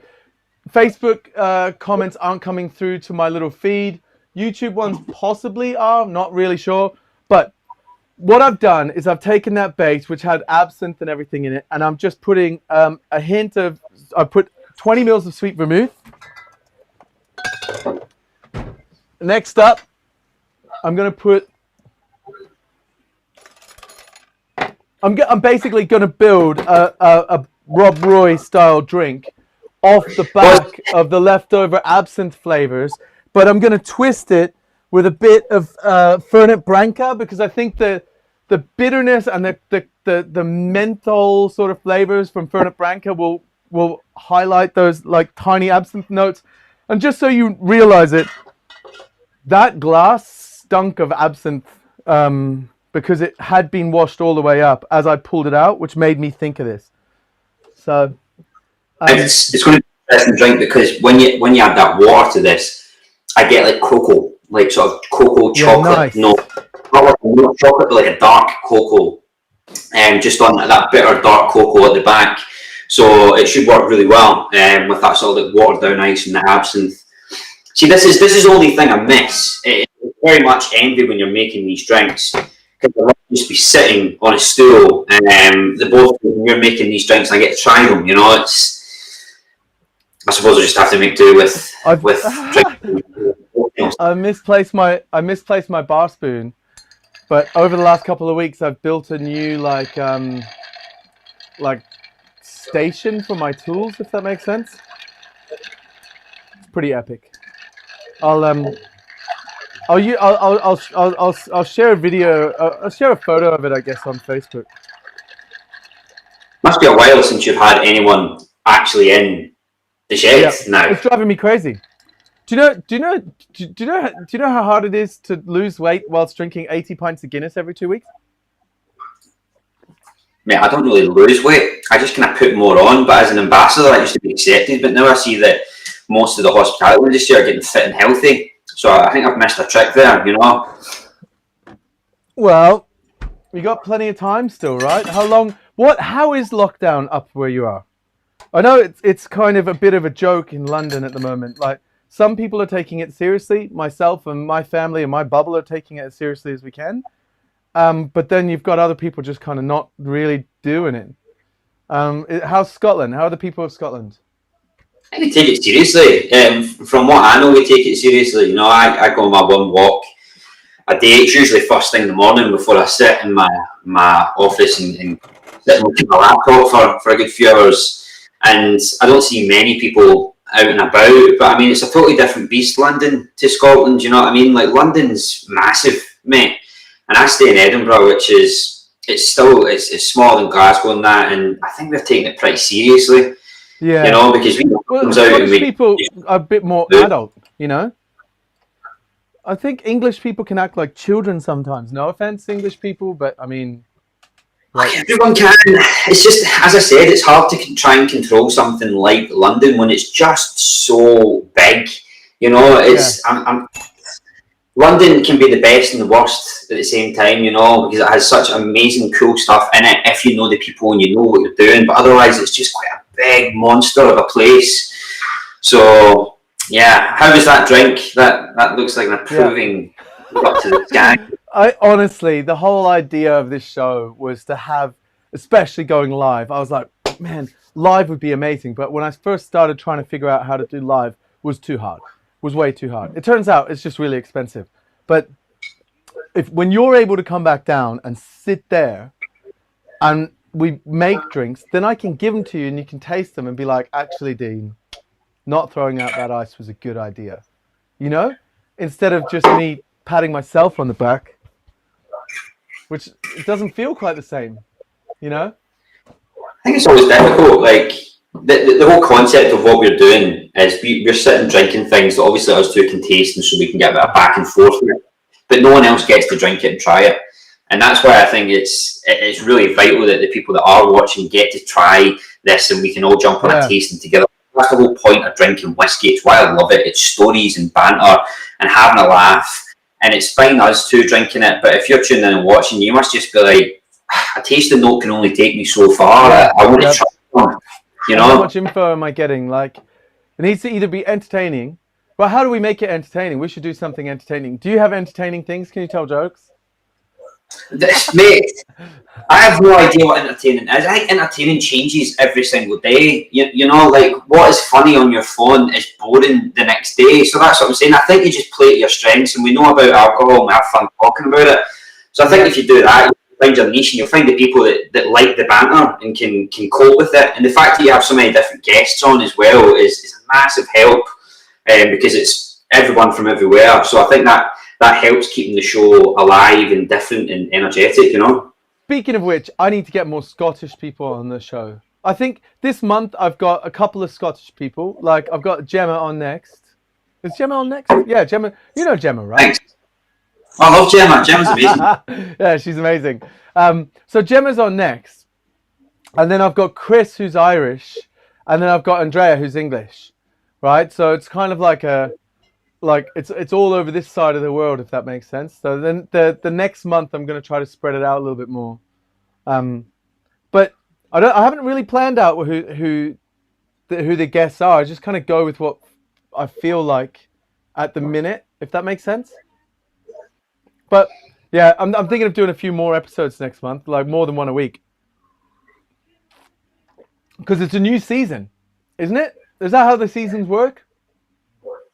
Facebook comments aren't coming through to my little feed. YouTube ones possibly are, not really sure. But what I've done is I've taken that base, which had absinthe and everything in it, and I'm just putting a hint of, I put 20 mils of sweet vermouth. Next up, I'm going to put, I'm basically going to build a Rob Roy style drink off the back of the leftover absinthe flavors, but I'm going to twist it with a bit of Fernet Branca, because I think the bitterness and the menthol sort of flavors from Fernet Branca will highlight those like tiny absinthe notes. And just so you realize it, that glass stunk of absinthe because it had been washed all the way up as I pulled it out, which made me think of this. So it's going to be an interesting drink, because when you add that water to this, I get like cocoa, like sort of cocoa chocolate. Yeah, nice. Not like a milk chocolate, but like a dark cocoa, and just on that bitter dark cocoa at the back. So it should work really well with that sort of like watered down ice and the absinthe. See, this is the only thing I miss. It's very much envy when you're making these drinks, because I love to just be sitting on a stool and the both when you're making these drinks, and I get to try them. You know, I suppose I just have to make do with drinking. I misplaced my bar spoon, but over the last couple of weeks, I've built a new like station for my tools, if that makes sense. It's pretty epic. I'll share a video. I'll share a photo of it, I guess, on Facebook. Must be a while since you've had anyone actually in the shed now. It's driving me crazy. Do you know how hard it is to lose weight whilst drinking 80 pints of Guinness every 2 weeks? Mate, I don't really lose weight. I just kind of put more on. But as an ambassador, I used to be accepted. But now I see that most of the hospitality industry are getting fit and healthy. So I think I've missed a trick there, you know. Well, we got plenty of time still, right? How long? How is lockdown up where you are? I know it's kind of a bit of a joke in London at the moment. Like, some people are taking it seriously. Myself and my family and my bubble are taking it as seriously as we can. But then you've got other people just kind of not really doing it. How's Scotland? How are the people of Scotland? We take it seriously. From what I know, we take it seriously. You know, I go on my one walk a day. It's usually first thing in the morning before I sit in my office and sit and look at my laptop for a good few hours. And I don't see many people out and about. But I mean, it's a totally different beast, London to Scotland. You know what I mean? Like, London's massive. mate. And I stay in Edinburgh, which is it's smaller than Glasgow and that, and I think we're taking it pretty seriously. Yeah. You know, because we comes out and Scottish we people are a bit more adult, you know? I think English people can act like children sometimes. No offense, English people, but I mean... Everyone can. It's just, as I said, it's hard to try and control something like London when it's just so big. You know, it's... London can be the best and the worst at the same time, you know, because it has such amazing, cool stuff in it if you know the people and you know what you're doing. But otherwise, it's just quite a big monster of a place. So, yeah, how was that drink? That looks like an approving up to the sky. I honestly, the whole idea of this show was to have, especially going live, I was like, man, live would be amazing. But when I first started trying to figure out how to do live, it was too hard. Was way too hard. It turns out it's just really expensive. But when you're able to come back down and sit there and we make drinks, then I can give them to you and you can taste them and be like, actually, Dean, not throwing out that ice was a good idea. You know? Instead of just me patting myself on the back, which it doesn't feel quite the same, you know? I think it's always difficult, like... The whole concept of what we're doing is we're sitting drinking things that obviously us two can taste, and so we can get a bit of back and forth with it, but no one else gets to drink it and try it. And that's why I think it's really vital that the people that are watching get to try this, and we can all jump on a tasting together. That's the whole point of drinking whiskey. It's why I love it. It's stories and banter and having a laugh, and it's fine us two drinking it, but if you're tuning in and watching, you must just be like, a tasting note can only take me so far. I want to try one. You know? How much info am I getting? Like, it needs to either be entertaining. Well, how do we make it entertaining? We should do something entertaining. Do you have entertaining things? Can you tell jokes? Mate, I have no idea what entertaining is. I think entertaining changes every single day. You know, like, what is funny on your phone is boring the next day. So that's what I'm saying. I think you just play to your strengths, and we know about alcohol and we have fun talking about it. So I think if you do that, find your niche, and you'll find the people that like the banter and can cope with it. And the fact that you have so many different guests on as well is a massive help, because it's everyone from everywhere. So I think that helps keeping the show alive and different and energetic, you know. Speaking of which, I need to get more Scottish people on the show. I think this month I've got a couple of Scottish people. Like, I've got Gemma on next. Is Gemma on next? Yeah, Gemma. You know Gemma, right? Thanks. I love Gemma. Gemma's amazing. Yeah, she's amazing. So Gemma's on next. And then I've got Chris, who's Irish. And then I've got Andrea, who's English. Right? So it's kind of like it's all over this side of the world, if that makes sense. So then the next month I'm going to try to spread it out a little bit more. But I haven't really planned out who the guests are. I just kind of go with what I feel like at the minute, if that makes sense. But yeah, I'm thinking of doing a few more episodes next month, like more than one a week, because it's a new season, isn't it? Is that how the seasons work?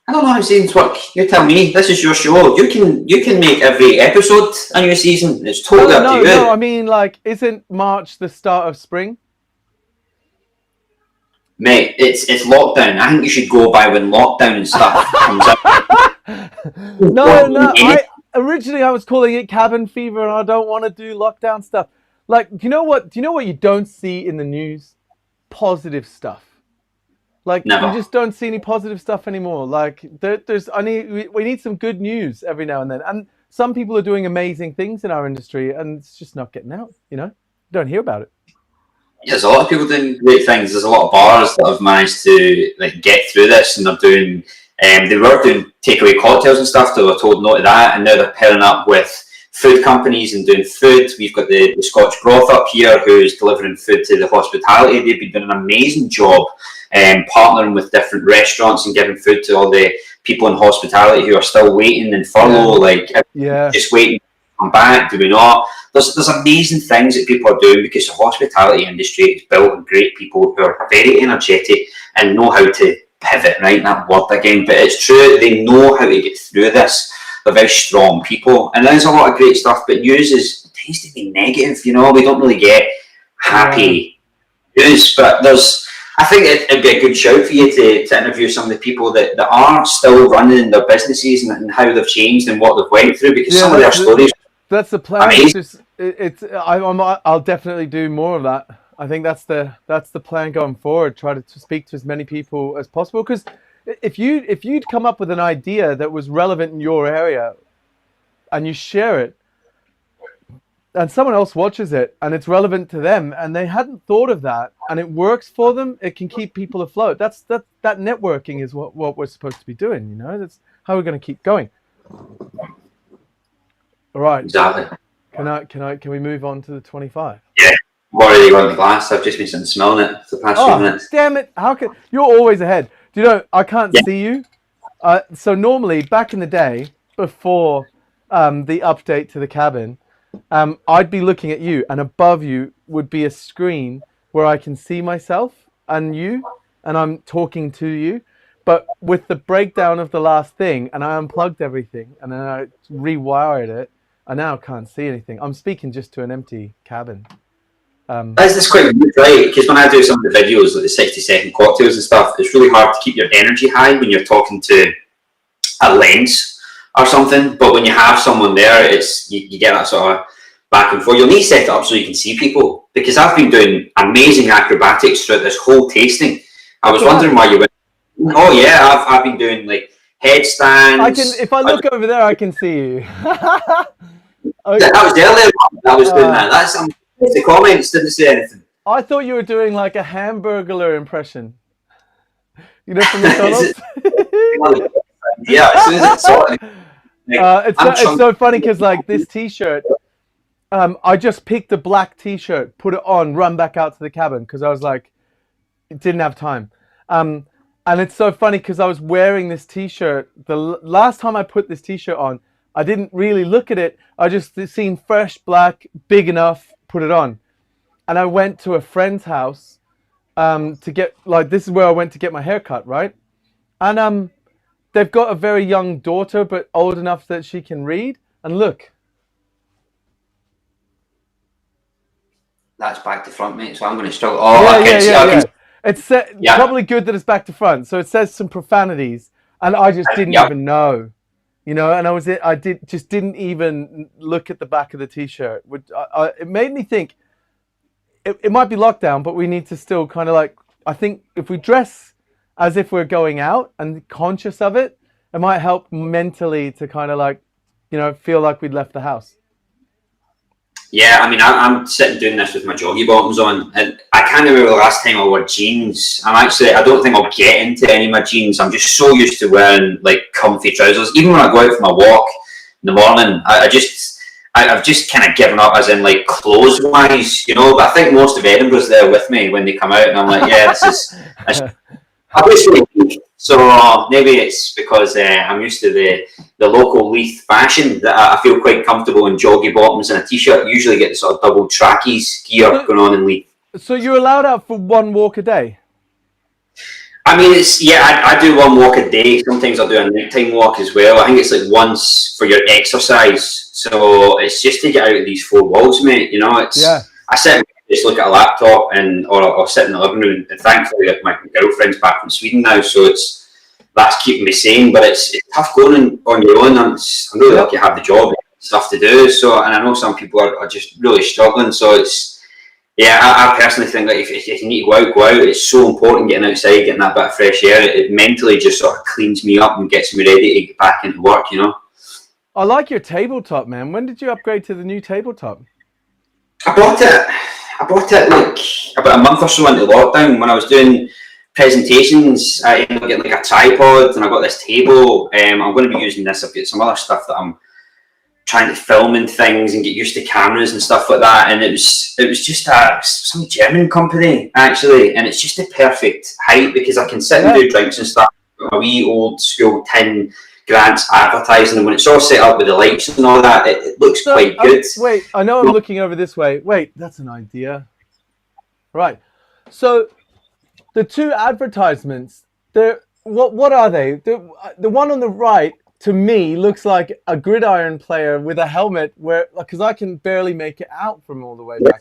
I don't know how seasons work. You tell me. This is your show. You can make every episode a new season. It's totally up to you. No, I mean, like, isn't March the start of spring? Mate, it's lockdown. I think you should go by when lockdown and stuff comes up. No. Originally, I was calling it cabin fever, and I don't want to do lockdown stuff. Like, do you know what you don't see in the news? Positive stuff. Like, Never. You just don't see any positive stuff anymore. Like, we need some good news every now and then. And some people are doing amazing things in our industry, and it's just not getting out. You know, you don't hear about it. Yeah, there's a lot of people doing great things. There's a lot of bars that have managed to get through this, and they're doing. They were doing takeaway cocktails and stuff. They were told no to that, and now they're pairing up with food companies and doing food. We've got the Scotch Broth up here, who's delivering food to the hospitality. They've been doing an amazing job, partnering with different restaurants and giving food to all the people in hospitality who are still waiting in furlough, just waiting to come back. Do we not? There's amazing things that people are doing, because the hospitality industry is built on great people who are very energetic and know how to pivot, right? That word again, but it's true. They know how to get through this. They're very strong people, and there's a lot of great stuff. But news tends to be negative. You know, we don't really get happy news. But there's I think it'd be a good shout for you to interview some of the people that are still running their businesses and how they've changed and what they've went through, because some of their stories. That's the plan. Amazing. I'll definitely do more of that. I think that's the plan going forward. Try to speak to as many people as possible, because if you'd come up with an idea that was relevant in your area, and you share it, and someone else watches it and it's relevant to them, and they hadn't thought of that, and it works for them, it can keep people afloat. That networking is what we're supposed to be doing. You know, that's how we're going to keep going. All right. Exactly. Can we move on to the 25? Yeah. I've already got the glass. I've just been sitting smelling it for the past few minutes. Damn it! How can you're always ahead? Do you know I can't see you? So normally back in the day, before the update to the cabin, I'd be looking at you, and above you would be a screen where I can see myself and you, and I'm talking to you. But with the breakdown of the last thing, and I unplugged everything, and then I rewired it, I now can't see anything. I'm speaking just to an empty cabin. That's quite good, right? Because when I do some of the videos, like the 60-second cocktails and stuff, it's really hard to keep your energy high when you're talking to a lens or something. But when you have someone there, it's you get that sort of back and forth. You'll need to set it up so you can see people, because I've been doing amazing acrobatics throughout this whole tasting. I was wondering why you went. Oh yeah, I've been doing like headstands. I can, if I look over there, I can see you. Okay. That was earlier. I was doing that. That's the comments didn't say anything. I thought you were doing like a Hamburglar impression. You know, from McDonald's. Yeah, as soon as it's sorted. It's so funny because like this T-shirt, I just picked a black T-shirt, put it on, run back out to the cabin because I was like, didn't have time. And it's so funny because I was wearing this T-shirt. The last time I put this T-shirt on, I didn't really look at it. I just seen fresh black, big enough, put it on. And I went to a friend's house to get, like, this is where I went to get my hair cut, right? And they've got a very young daughter, but old enough that she can read. And look. That's back to front, mate, so I'm going to struggle. Oh, I can see. It's probably good that it's back to front. So it says some profanities, and I just didn't even know, you know. And I didn't even look at the back of the T-shirt. It made me think it might be lockdown, but we need to still kind of like. I think if we dress as if we're going out and conscious of it, it might help mentally to kind of like, you know, feel like we'd left the house. Yeah, I mean, I'm sitting doing this with my joggy bottoms on, and I can't remember the last time I wore jeans. I don't think I'll get into any of my jeans. I'm just so used to wearing like comfy trousers. Even when I go out for my walk in the morning, I've just kind of given up, as in like clothes wise, you know. But I think most of Edinburgh's there with me when they come out, and I'm like, yeah, this is. So maybe it's because I'm used to the local Leith fashion that I feel quite comfortable in joggy bottoms and a T-shirt. Usually get the sort of double trackies gear going on in Leith. So you're allowed out for one walk a day? I mean, I do one walk a day. Sometimes I'll do a nighttime walk as well. I think it's like once for your exercise. So it's just to get out of these four walls, mate. You know, I sit and just look at a laptop or I'll sit in the living room. And thankfully, my girlfriend's back from Sweden now, so that's keeping me sane. But it's tough going on your own. I'm really lucky to have the job and stuff to do. So, and I know some people are just really struggling. So I personally think that if you need to go out, it's so important getting outside, getting that bit of fresh air. It mentally just sort of cleans me up and gets me ready to get back into work, you know. I like your tabletop, man. When did you upgrade to the new tabletop? I bought it like about a month or so into lockdown when I was doing presentations. I ended up getting like a tripod, and I got this table. I'm going to be using this. I've got some other stuff that I'm trying to film and things and get used to cameras and stuff like that. And it was just some German company actually, and it's just the perfect height because I can sit and do drinks and stuff. A wee old school tin Grant's advertising, and when it's all set up with the lights and all that, it looks quite good. Wait, I know I'm looking over this way. Wait, that's an idea. Right. So the two advertisements, what are they? The one on the right, to me, looks like a gridiron player with a helmet, because I can barely make it out from all the way back.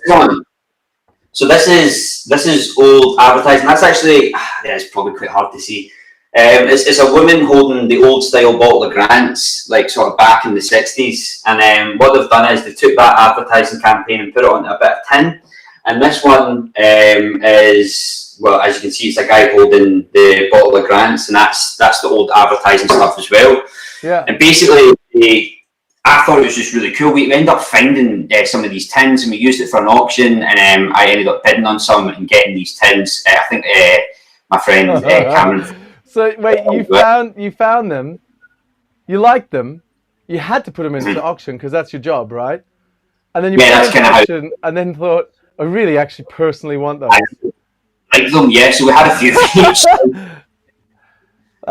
So this is old advertising. That's actually yeah, it's probably quite hard to see. It's a woman holding the old style bottle of Grants, like sort of back in the 60s. And what they've done is they took that advertising campaign and put it on a bit of tin. And this one is, well, as you can see, it's a guy holding the bottle of Grants, and that's the old advertising stuff as well. Yeah. And basically, I thought it was just really cool. We ended up finding some of these tins, and we used it for an auction. And I ended up bidding on some and getting these tins. I think my friend Cameron. So wait, you found them, you liked them, you had to put them into the auction because that's your job, right? And then you put them into the auction, and then thought, I really actually personally want those. I like them, yeah. So we had a few each.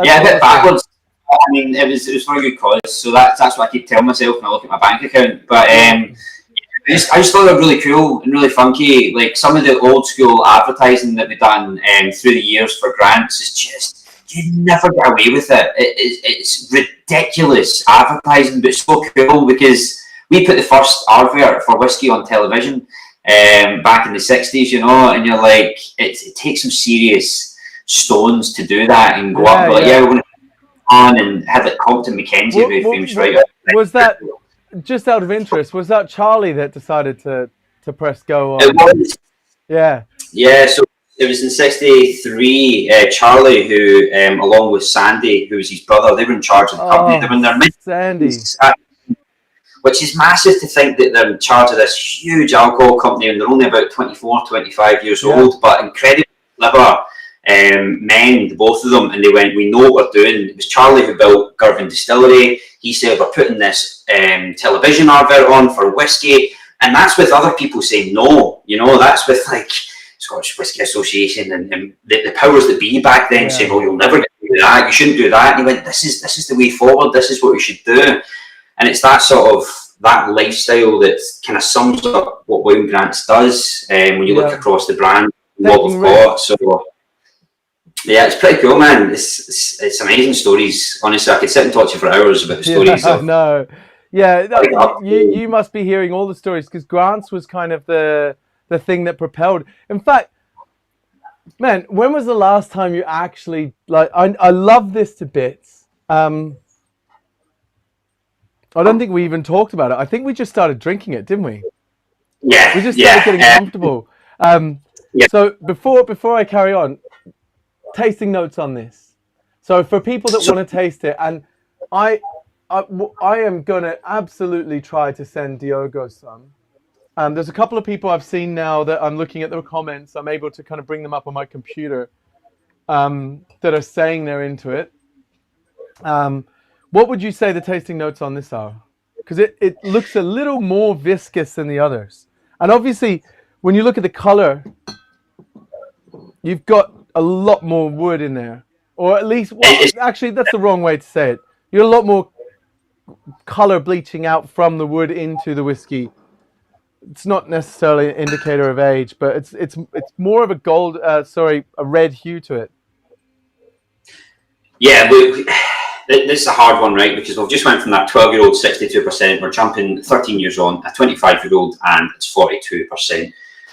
Yeah, a bit backwards. I mean, it was for a good cause, so that's what I keep telling myself when I look at my bank account. But I just thought they were really cool and really funky. Like some of the old school advertising that we've done through the years for Grants is just, you never get away with it. It's ridiculous advertising, but so cool because we put the first advert for whiskey on television back in the 60s, you know, and you're like, it takes some serious stones to do that and go up, but we're going to on and had like Compton Mackenzie, very famous writer. Was that, just out of interest, was that Charlie that decided to press go on? It was. Yeah. Yeah, so it was in '63. Charlie, who along with Sandy, who was his brother, they were in charge of the company. They were in their mid-60s, which is massive to think that they're in charge of this huge alcohol company and they're only about 24, 25 years old, but incredibly clever. Men, both of them, and they went, we know what we're doing. It was Charlie who built Girvan Distillery. He said, we're putting this television advert on for whiskey, and that's with other people saying no, you know, that's with like Scotch Whisky Association and the powers that be back then saying, oh, you'll never get to do that, you shouldn't do that. And he went, this is the way forward, this is what we should do. And it's that sort of that lifestyle that kind of sums up what William Grants does when you look across the brand, what we've got. So yeah, it's pretty cool, man. It's amazing stories. Honestly, I could sit and talk to you for hours about the stories. No, you must be hearing all the stories because Grants was kind of the thing that propelled. In fact, man, when was the last time you actually like? I love this to bits. I don't think we even talked about it. I think we just started drinking it, didn't we? Yeah, we just started getting comfortable. So before I carry on. Tasting notes on this. So for people that want to taste it, and I am gonna absolutely try to send Diogo some. There's a couple of people I've seen now that I'm looking at their comments. I'm able to kind of bring them up on my computer that are saying they're into it. What would you say the tasting notes on this are? Because it looks a little more viscous than the others, and obviously when you look at the color, you've got a lot more wood in there, or at least, well, actually that's the wrong way to say it. You're a lot more color bleaching out from the wood into the whiskey. It's not necessarily an indicator of age, but it's more of a gold, a red hue to it. Yeah, this is a hard one, right? Because we've just went from that 12-year-old 62%, we're jumping 13 years on, a 25-year-old, and it's 42%.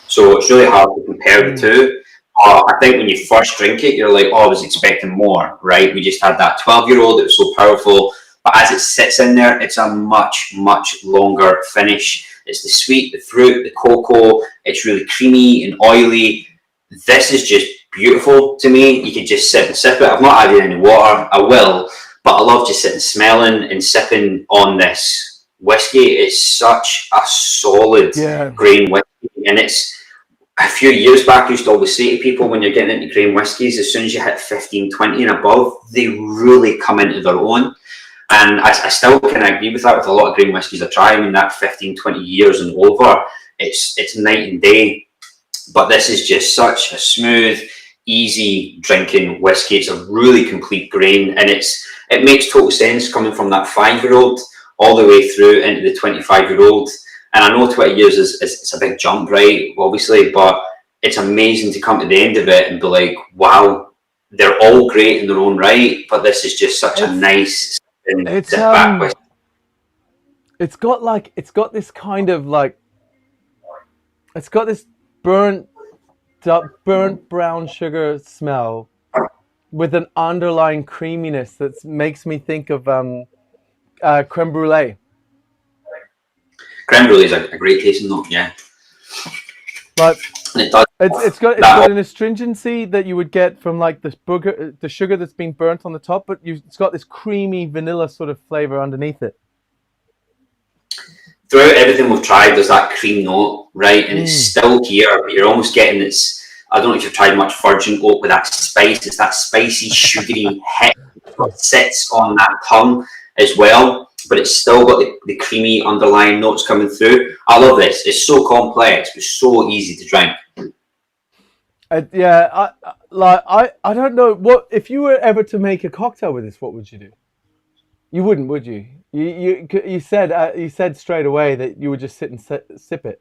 So it's really hard to compare the two. I think when you first drink it, you're like, oh, I was expecting more, right? We just had that 12-year-old, it was so powerful. But as it sits in there, it's a much, much longer finish. It's the sweet, the fruit, the cocoa. It's really creamy and oily. This is just beautiful to me. You could just sit and sip it. I've not added any water. I will. But I love just sitting, smelling and sipping on this whiskey. It's such a solid grain whiskey. And it's, a few years back, I used to always say to people, when you're getting into grain whiskies, as soon as you hit 15, 20 and above, they really come into their own. And I still can agree with that with a lot of grain whiskies I try. I mean, that 15, 20 years and over, it's night and day. But this is just such a smooth, easy drinking whiskey. It's a really complete grain, and it makes total sense coming from that 5-year-old all the way through into the 25-year-old. And I know 20 years is a big jump, right? Obviously, but it's amazing to come to the end of it and be like, wow, they're all great in their own right, but this is just such a nice it's got this kind of like, it's got this burnt burnt brown sugar smell with an underlying creaminess that makes me think of creme brulee. Creme brulee is a great tasting note, yeah. But And it does it's got that. an astringency that you would get from like the sugar that's been burnt on the top, but it's got this creamy vanilla sort of flavor underneath it. Throughout everything we've tried, there's that cream note, right? And it's still here, but you're almost getting this. I don't know if you've tried much virgin oak with that spice. It's that spicy, sugary hit that sits on that tongue as well, but it's still got the creamy underlying notes coming through. I love this. It's so complex, but so easy to drink. Yeah, I don't know what if you were ever to make a cocktail with this, what would you do? You wouldn't, would you? You said straight away that you would just sit and sip it.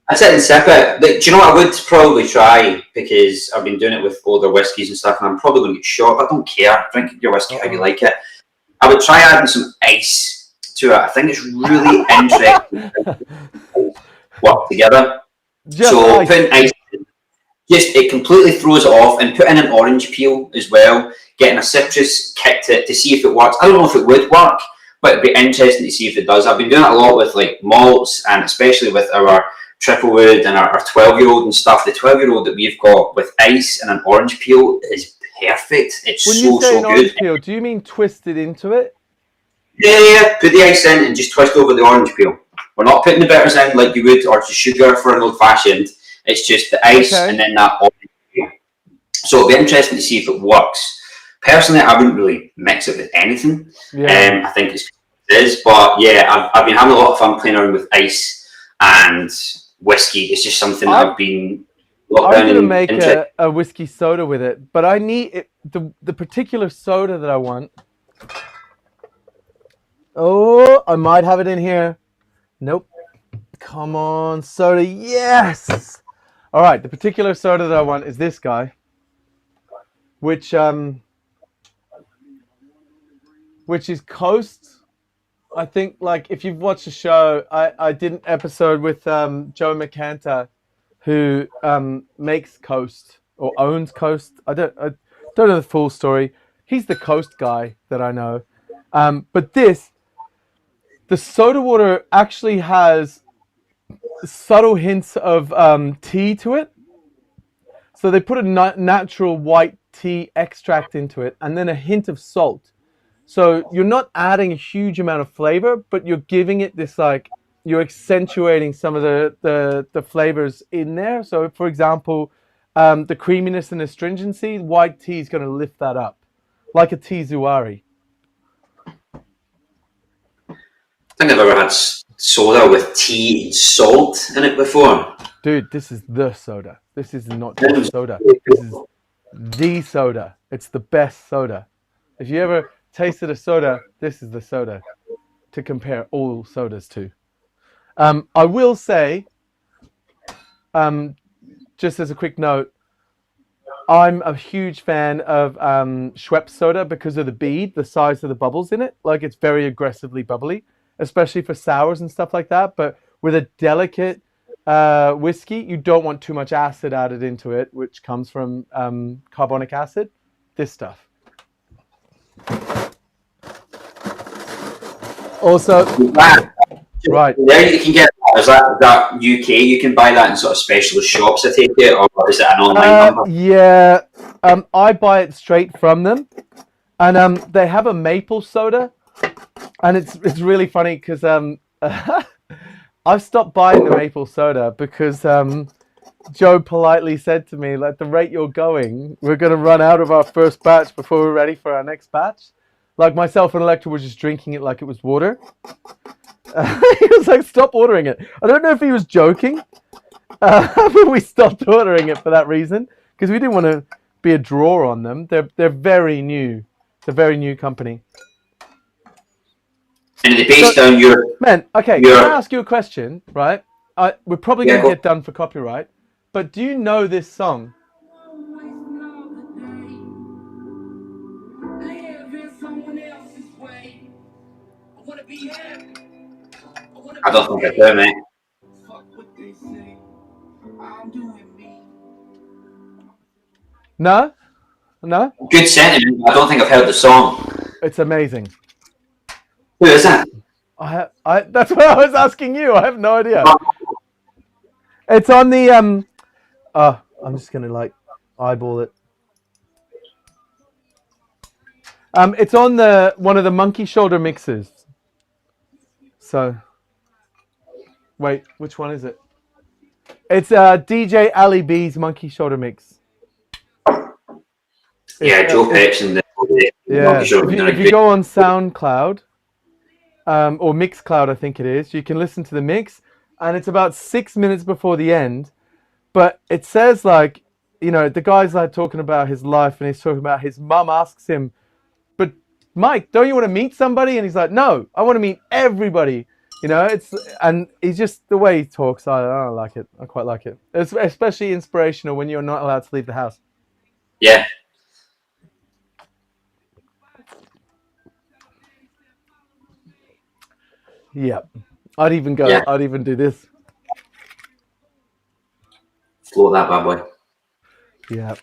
I said and sip it. Do you know what I would probably try? Because I've been doing it with older whiskies and stuff, and I'm probably going to get shot. I don't care. Drink your whiskey how you like it. I would try adding some ice to it. I think it's really interesting to work together. So putting ice, just it completely throws it off, and putting an orange peel as well, getting a citrus kick to see if it works. I don't know if it would work, but it'd be interesting to see if it does. I've been doing it a lot with like malts, and especially with our triple wood and our 12-year-old and stuff. The 12-year-old that we've got with ice and an orange peel is perfect. It's when so you say an good. orange peel, do you mean twisted into it? Yeah. Put the ice in and just twist over the orange peel. We're not putting the bitters in like you would, or just sugar for an old fashioned. It's just the ice and then that orange peel. So it'll be interesting to see if it works. Personally, I wouldn't really mix it with anything. Yeah. I think it is, but yeah, I've been having a lot of fun playing around with ice and whiskey. It's just something that I've been locked down. I'm gonna make a whiskey soda with it, but I need it, the particular soda that I want. Oh, I might have it in here. Nope. Come on, soda. Yes. All right. The particular soda that I want is this guy, which is Coast. I think like if you've watched the show, I did an episode with Joe McCanta, who makes Coast or owns Coast. I don't know the full story. He's the Coast guy that I know. But the soda water actually has subtle hints of tea to it. So they put a natural white tea extract into it and then a hint of salt. So you're not adding a huge amount of flavor, but you're giving it this like, you're accentuating some of the flavors in there. So for example, the creaminess and astringency, white tea is going to lift that up. Like a tea zuari. I think I've ever had soda with tea and salt in it before. Dude, this is the soda. This is not just soda. This is the soda. It's the best soda. If you ever tasted a soda, this is the soda to compare all sodas to. I will say, just as a quick note, I'm a huge fan of Schweppes soda because of the bead, the size of the bubbles in it. Like it's very aggressively bubbly, especially for sours and stuff like that. But with a delicate whiskey, you don't want too much acid added into it, which comes from carbonic acid. This stuff. Also, right. There you can get that. Is that UK? You can buy that in sort of specialist shops, I take it, or is it an online number? Yeah, I buy it straight from them, and they have a maple soda, and it's really funny because I've stopped buying the maple soda because Joe politely said to me, like, the rate you're going, we're going to run out of our first batch before we're ready for our next batch. Like myself and Electra were just drinking it like it was water. He was like, stop ordering it. I don't know if he was joking, but we stopped ordering it for that reason because we didn't want to be a draw on them. They're very new. It's a very new company. And they based down your... Man, okay, can I ask you a question, right? We're probably going to get done for copyright, but do you know this song? I don't think I do, mate. No, no, Good sentiment. I don't think I've heard the song. it's amazing. Who is that? That's what I was asking you. I have no idea. It's on the I'm just gonna like eyeball it. It's on the one of the Monkey Shoulder mixes. So, wait, which one is it? It's DJ Ali B's Monkey Shoulder mix. Yeah, Joe Peps and the Yeah, Show. if you go on SoundCloud or Mixcloud, I think it is, you can listen to the mix, and it's about 6 minutes before the end. But it says like, you know, the guy's like talking about his life, and he's talking about his mum asks him, "But Mike, don't you want to meet somebody?" And he's like, "No, I want to meet everybody." You know, and he's just the way he talks. I like it. I quite like it. It's especially inspirational when you're not allowed to leave the house. Yeah. Yep. I'd even go. Yeah. I'd even do this. Float that bad boy. Yeah.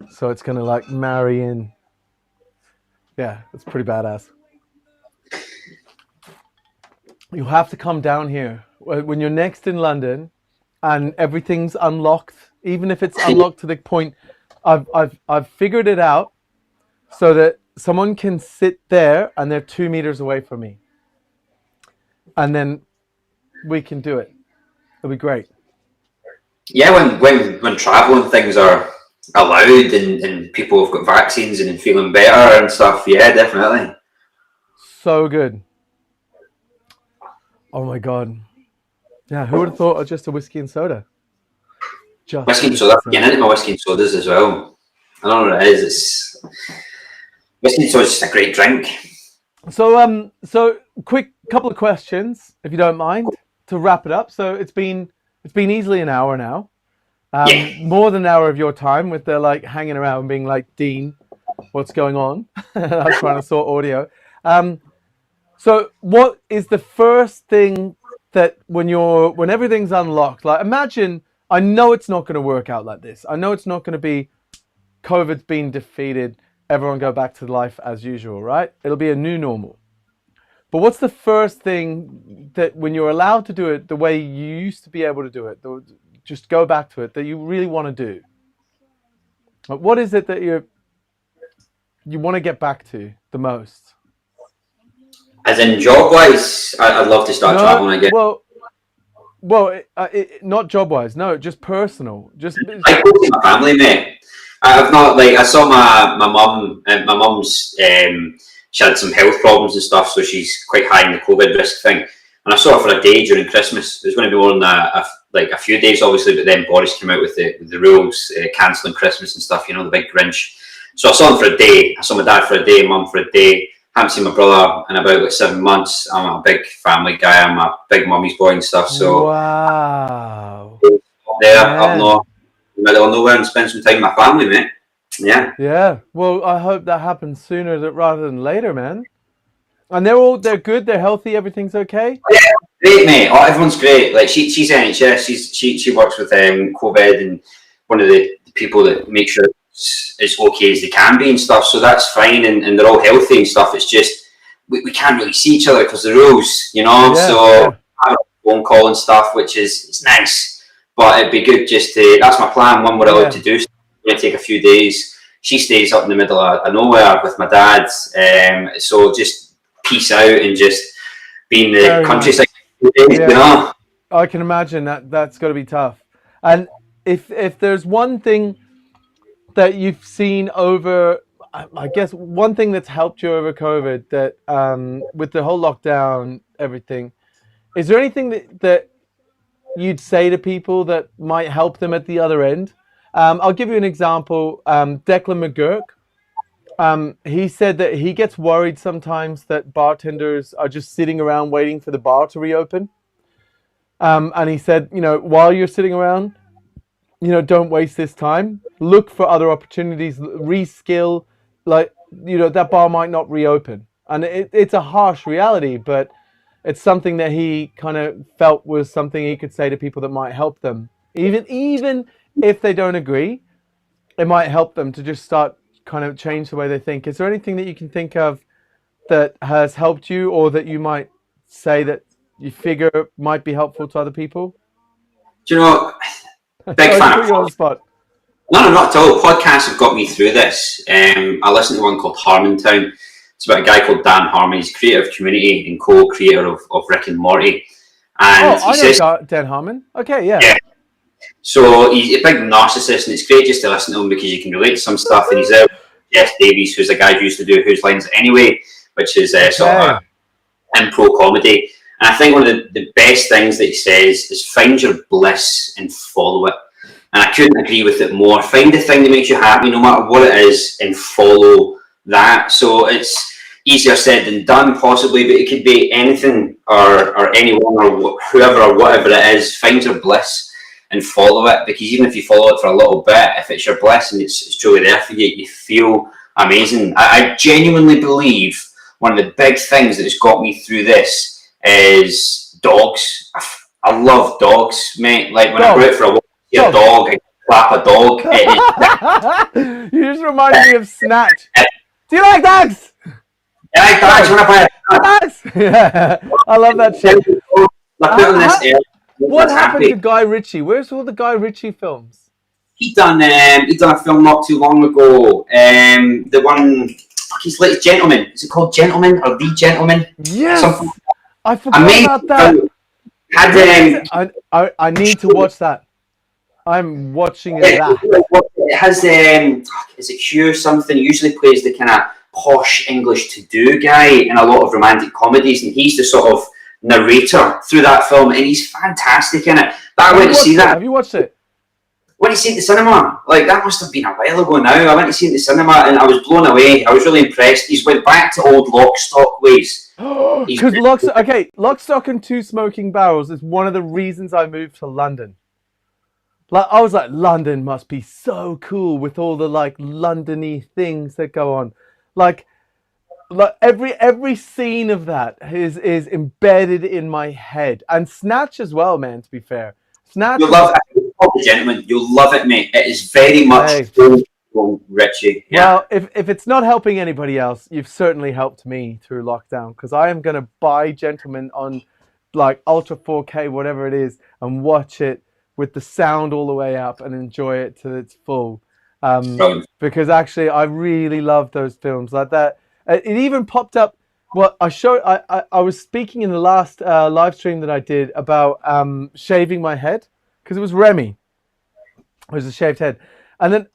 So it's gonna like marry in. Yeah, it's pretty badass. You'll have to come down here when you're next in London, and everything's unlocked. Even if it's unlocked to the point, I've figured it out, so that someone can sit there and they're 2 meters away from me, and then we can do it. It'll be great. Yeah, when traveling things are allowed and people have got vaccines and feeling better and stuff, yeah, definitely. So good. Oh my god. Yeah, who would have thought of just a whiskey and soda? Just Whiskey and soda. Getting into my whiskey and sodas as well. I don't know what it is. It's whiskey and soda's just a great drink. So quick couple of questions, if you don't mind, to wrap it up. So it's been easily an hour now. Yeah. More than an hour of your time with the like hanging around and being like, Dean, what's going on? I was trying to sort audio. So what is the first thing that when everything's unlocked, like imagine, I know it's not going to work out like this. I know it's not going to be COVID's been defeated, everyone go back to life as usual, right? It'll be a new normal. But what's the first thing that when you're allowed to do it the way you used to be able to do it, just go back to it, that you really want to do? Like, what is it that you want to get back to the most? As in job wise, I'd love to start traveling again. Not job wise, no, just personal. Just Like my family, mate. I've not I saw my mum and my mum's she had some health problems and stuff, so she's quite high in the COVID risk thing. And I saw her for a day during Christmas. It was going to be more than a few days, obviously, but then Boris came out with the rules cancelling Christmas and stuff. You know, the big Grinch. So I saw him for a day. I saw my dad for a day, mum for a day. Haven't seen my brother in about 7 months. I'm a big family guy. I'm a big mummy's boy and stuff. So wow. Up north, middle of nowhere, and spend some time with my family, mate. Yeah. Yeah. Well, I hope that happens sooner rather than later, man. And they're good. They're healthy. Everything's okay. Yeah, great, mate. Oh, everyone's great. Like she's NHS. She works with COVID and one of the people that make sure it's as okay as they can be and stuff. So that's fine, and they're all healthy and stuff. It's just we can't really see each other because the rules, you know. Yeah, so yeah. I have a phone call and stuff, which it's nice. But it'd be good just to. That's my plan. When we're allowed to do. So it's going to take a few days. She stays up in the middle of nowhere with my dad. So just peace out and just be in the Very countryside. nice. You know. I can imagine that's got to be tough. And if there's one thing that you've seen over, I guess one thing that's helped you over COVID, that with the whole lockdown, everything, is there anything that you'd say to people that might help them at the other end? I'll give you an example. Declan McGurk, he said that he gets worried sometimes that bartenders are just sitting around waiting for the bar to reopen. And he said, while you're sitting around, don't waste this time. Look for other opportunities, reskill. That bar might not reopen. And it's a harsh reality, but it's something that he kind of felt was something he could say to people that might help them. Even if they don't agree, it might help them to just start kind of change the way they think. Is there anything that you can think of that has helped you, or that you might say that you figure might be helpful to other people? Do you know, big Sorry to fan put of you on the spot. No, not at all. Podcasts have got me through this. I listened to one called Harmontown. It's about a guy called Dan Harmon. He's creator of Community and co-creator of Rick and Morty. And Oh, he I know says, Dan Harmon. Okay, yeah. yeah. So he's a big narcissist, and it's great just to listen to him because you can relate to some stuff. And he's there with Jeff Davies, who's a guy who used to do Whose Lines Anyway, which is sort of Okay. impro comedy. And I think one of the best things that he says is find your bliss and follow it. And I couldn't agree with it more. Find the thing that makes you happy, no matter what it is, and follow that. So it's easier said than done, possibly, but it could be anything or anyone or whoever or whatever it is. Find your bliss and follow it, because even if you follow it for a little bit, if it's your bliss and it's truly there for you, you feel amazing. I genuinely believe one of the big things that has got me through this is dogs. I love dogs, mate. Like when I go out for a walk, see a dog, I clap a dog. You just reminded me of Snatch. Do you like dogs? I dogs when I buy a dog. Dogs! Yeah, I love that shit. I put on this air. What happened to Guy Ritchie? Where's all the Guy Ritchie films? He done a film not too long ago. The one, his latest Gentleman. Is it called Gentleman or The Gentleman? Yes, Something. I forgot about that. I need to watch that. I'm watching it. It has is it Hugh something? He usually plays the kind of posh English to-do guy in a lot of romantic comedies, and he's the sort of narrator through that film, and he's fantastic in it. But I went to see that. Have you watched it? Went to see it in the cinema. Like, that must have been a while ago now. I went to see it in the cinema, and I was blown away. I was really impressed. He's went back to old Lock, Stock ways. Because Lock, Stock and Two Smoking Barrels is one of the reasons I moved to London. Like, I was like, London must be so cool with all the like London-y things that go on. Like every scene of that is embedded in my head. And Snatch as well, man, to be fair. Snatch. You'll love it. The Gentleman. You'll love it, mate. It is very much Richie. Yeah. Well, if it's not helping anybody else, you've certainly helped me through lockdown, because I am going to buy Gentleman on like Ultra 4K, whatever it is, and watch it with the sound all the way up and enjoy it to its full. Because actually, I really love those films like that. It even popped up. Well, I was speaking in the last live stream that I did about shaving my head, because it was Remy. It was a shaved head, and then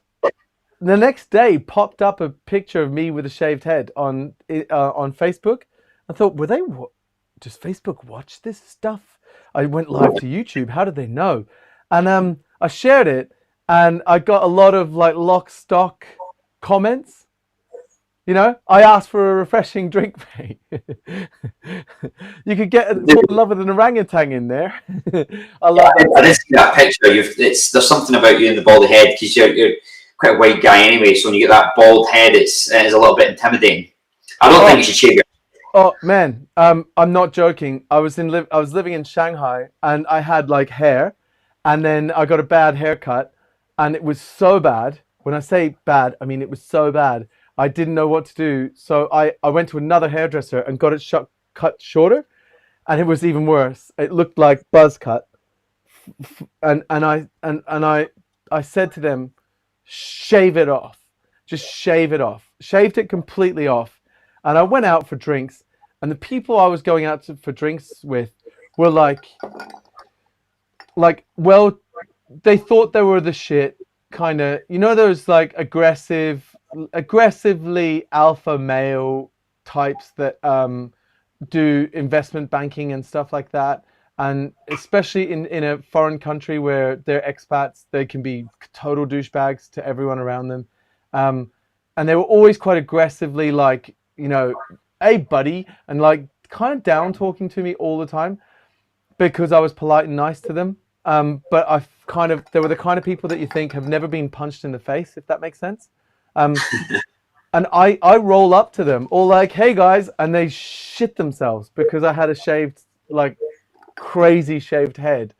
the next day popped up a picture of me with a shaved head on Facebook. I thought, does Facebook watch this stuff? I went live to YouTube. How did they know? And I shared it, and I got a lot of like Lock, Stock comments. You know, I asked for a refreshing drink, mate. You could get more love with an orangutan in there. I love that. I did see that picture. There's something about you in the bald head, because you're quite a white guy anyway. So when you get that bald head, it's a little bit intimidating. I don't think you should shave your. Oh man, I'm not joking. I was living in Shanghai, and I had like hair, and then I got a bad haircut, and it was so bad. When I say bad, I mean it was so bad. I didn't know what to do, so I went to another hairdresser and got it cut shorter, and it was even worse. It looked like buzz cut, and I said to them, shave it off, just shave it off. Shaved it completely off, and I went out for drinks, and the people I was going out for drinks with were like, well, they thought they were the shit, kind of, you know, those like aggressively alpha male types that do investment banking and stuff like that, and especially in a foreign country where they're expats, they can be total douchebags to everyone around them, and they were always quite aggressively like, you know, hey buddy, and like kind of down talking to me all the time because I was polite and nice to them, but they were the kind of people that you think have never been punched in the face, if that makes sense. And I roll up to them all like, hey guys, and they shit themselves because I had a shaved, like crazy shaved head,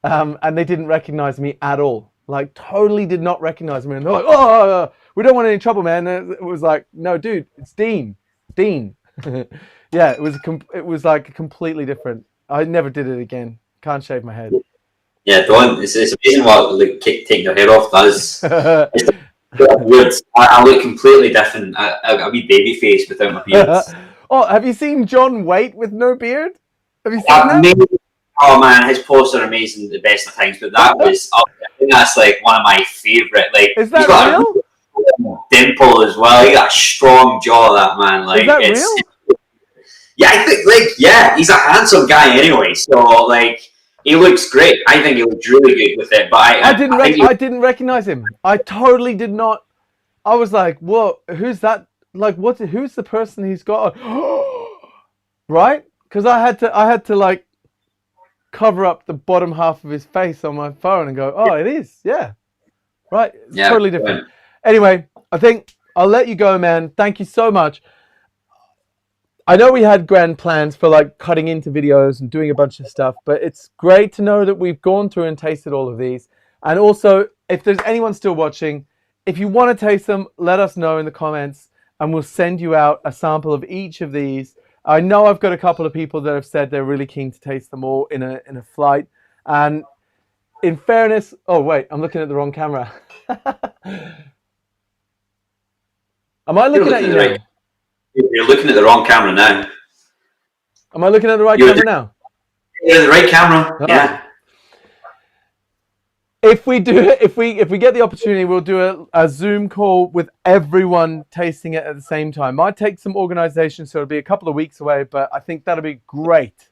and they didn't recognize me at all. Like totally did not recognize me, and they're like, "Oh, we don't want any trouble, man." And it was like, "No, dude, it's Dean. Dean." Yeah, it was like completely different. I never did it again. Can't shave my head. Yeah, don't. It's amazing what like, taking your hair off does. It's weird. I look completely different. I wee baby face without my beard. Oh, have you seen John Waite with no beard? Have you seen that? Amazing. Oh man, his posts are amazing, the best of times. But that was, I think that's like one of my favourite. Like, Is that he's got real? a dimple as well. He got a strong jaw. That man, like, Is that it's real? yeah. I think like yeah, he's a handsome guy anyway. So like, he looks great. I think he looks really good with it. But I didn't recognize him. I totally did not. I was like, "Whoa, who's that? Like, who's the person he's got?" Right? Because I had to like cover up the bottom half of his face on my phone and go, "Oh, it is, yeah, right, it's totally different." Anyway, I think I'll let you go, man. Thank you so much. I know we had grand plans for like cutting into videos and doing a bunch of stuff, but it's great to know that we've gone through and tasted all of these. And also, if there's anyone still watching, if you want to taste them, let us know in the comments and we'll send you out a sample of each of these. I know I've got a couple of people that have said they're really keen to taste them all in a flight. And in fairness, oh wait, I'm looking at the wrong camera. Am I looking at you now? You're looking at the wrong camera now. Am I looking at the right camera now? You're the right camera. Oh. Yeah. If we get the opportunity, we'll do a Zoom call with everyone tasting it at the same time. Might take some organization, so it'll be a couple of weeks away, but I think that'll be great.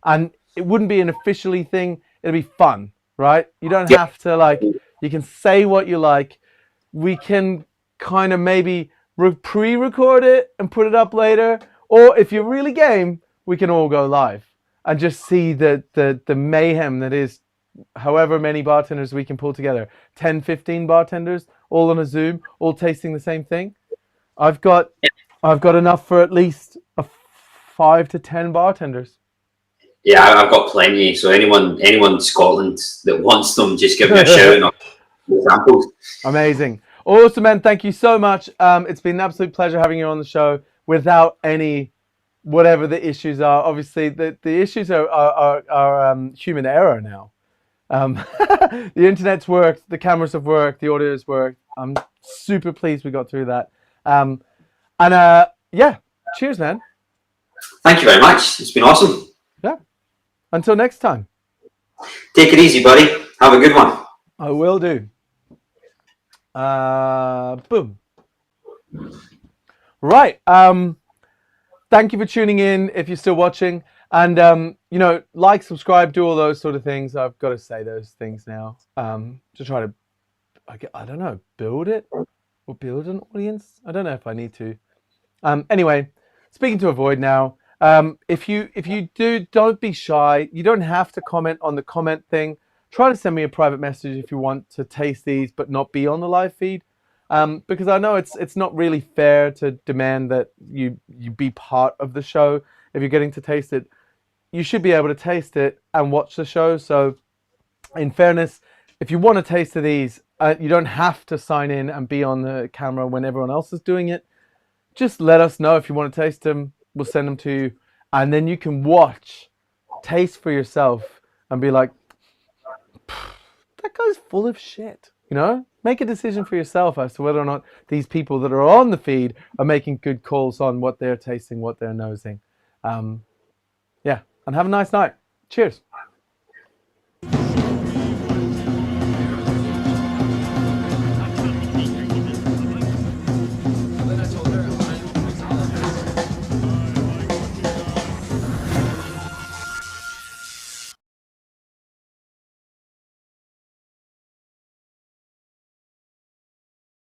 And it wouldn't be an officially thing. It'll be fun, right? You don't have to like, you can say what you like. We can kind of maybe pre-record it and put it up later. Or if you're really game, we can all go live and just see the mayhem that is however many bartenders we can pull together. 10, 15 bartenders all on a Zoom, all tasting the same thing. I've got enough for at least 5 to 10 bartenders. Yeah, I've got plenty. So anyone in Scotland that wants them, just give me a shout and examples. Amazing. Awesome, man. Thank you so much. It's been an absolute pleasure having you on the show without any whatever the issues are. Obviously, the issues are human error now. The internet's worked, the cameras have worked, the audio's worked. I'm super pleased we got through that. Yeah, cheers, man. Thank you very much. It's been awesome. Yeah. Until next time. Take it easy, buddy. Have a good one. I will do. Boom. Right. Thank you for tuning in if you're still watching. And, you know, like, subscribe, do all those sort of things. I've got to say those things now to try to, I don't know, build it or build an audience. I don't know if I need to. Anyway, speaking to avoid now. If you do, don't be shy. You don't have to comment on the comment thing. Try to send me a private message if you want to taste these, but not be on the live feed. Because I know it's not really fair to demand that you be part of the show if you're getting to taste it. You should be able to taste it and watch the show. So in fairness, if you want to taste of these, you don't have to sign in and be on the camera when everyone else is doing it. Just let us know if you want to taste them. We'll send them to you. And then you can watch, taste for yourself and be like, that guy's full of shit. You know, make a decision for yourself as to whether or not these people that are on the feed are making good calls on what they're tasting, what they're nosing. Yeah, and have a nice night. Cheers.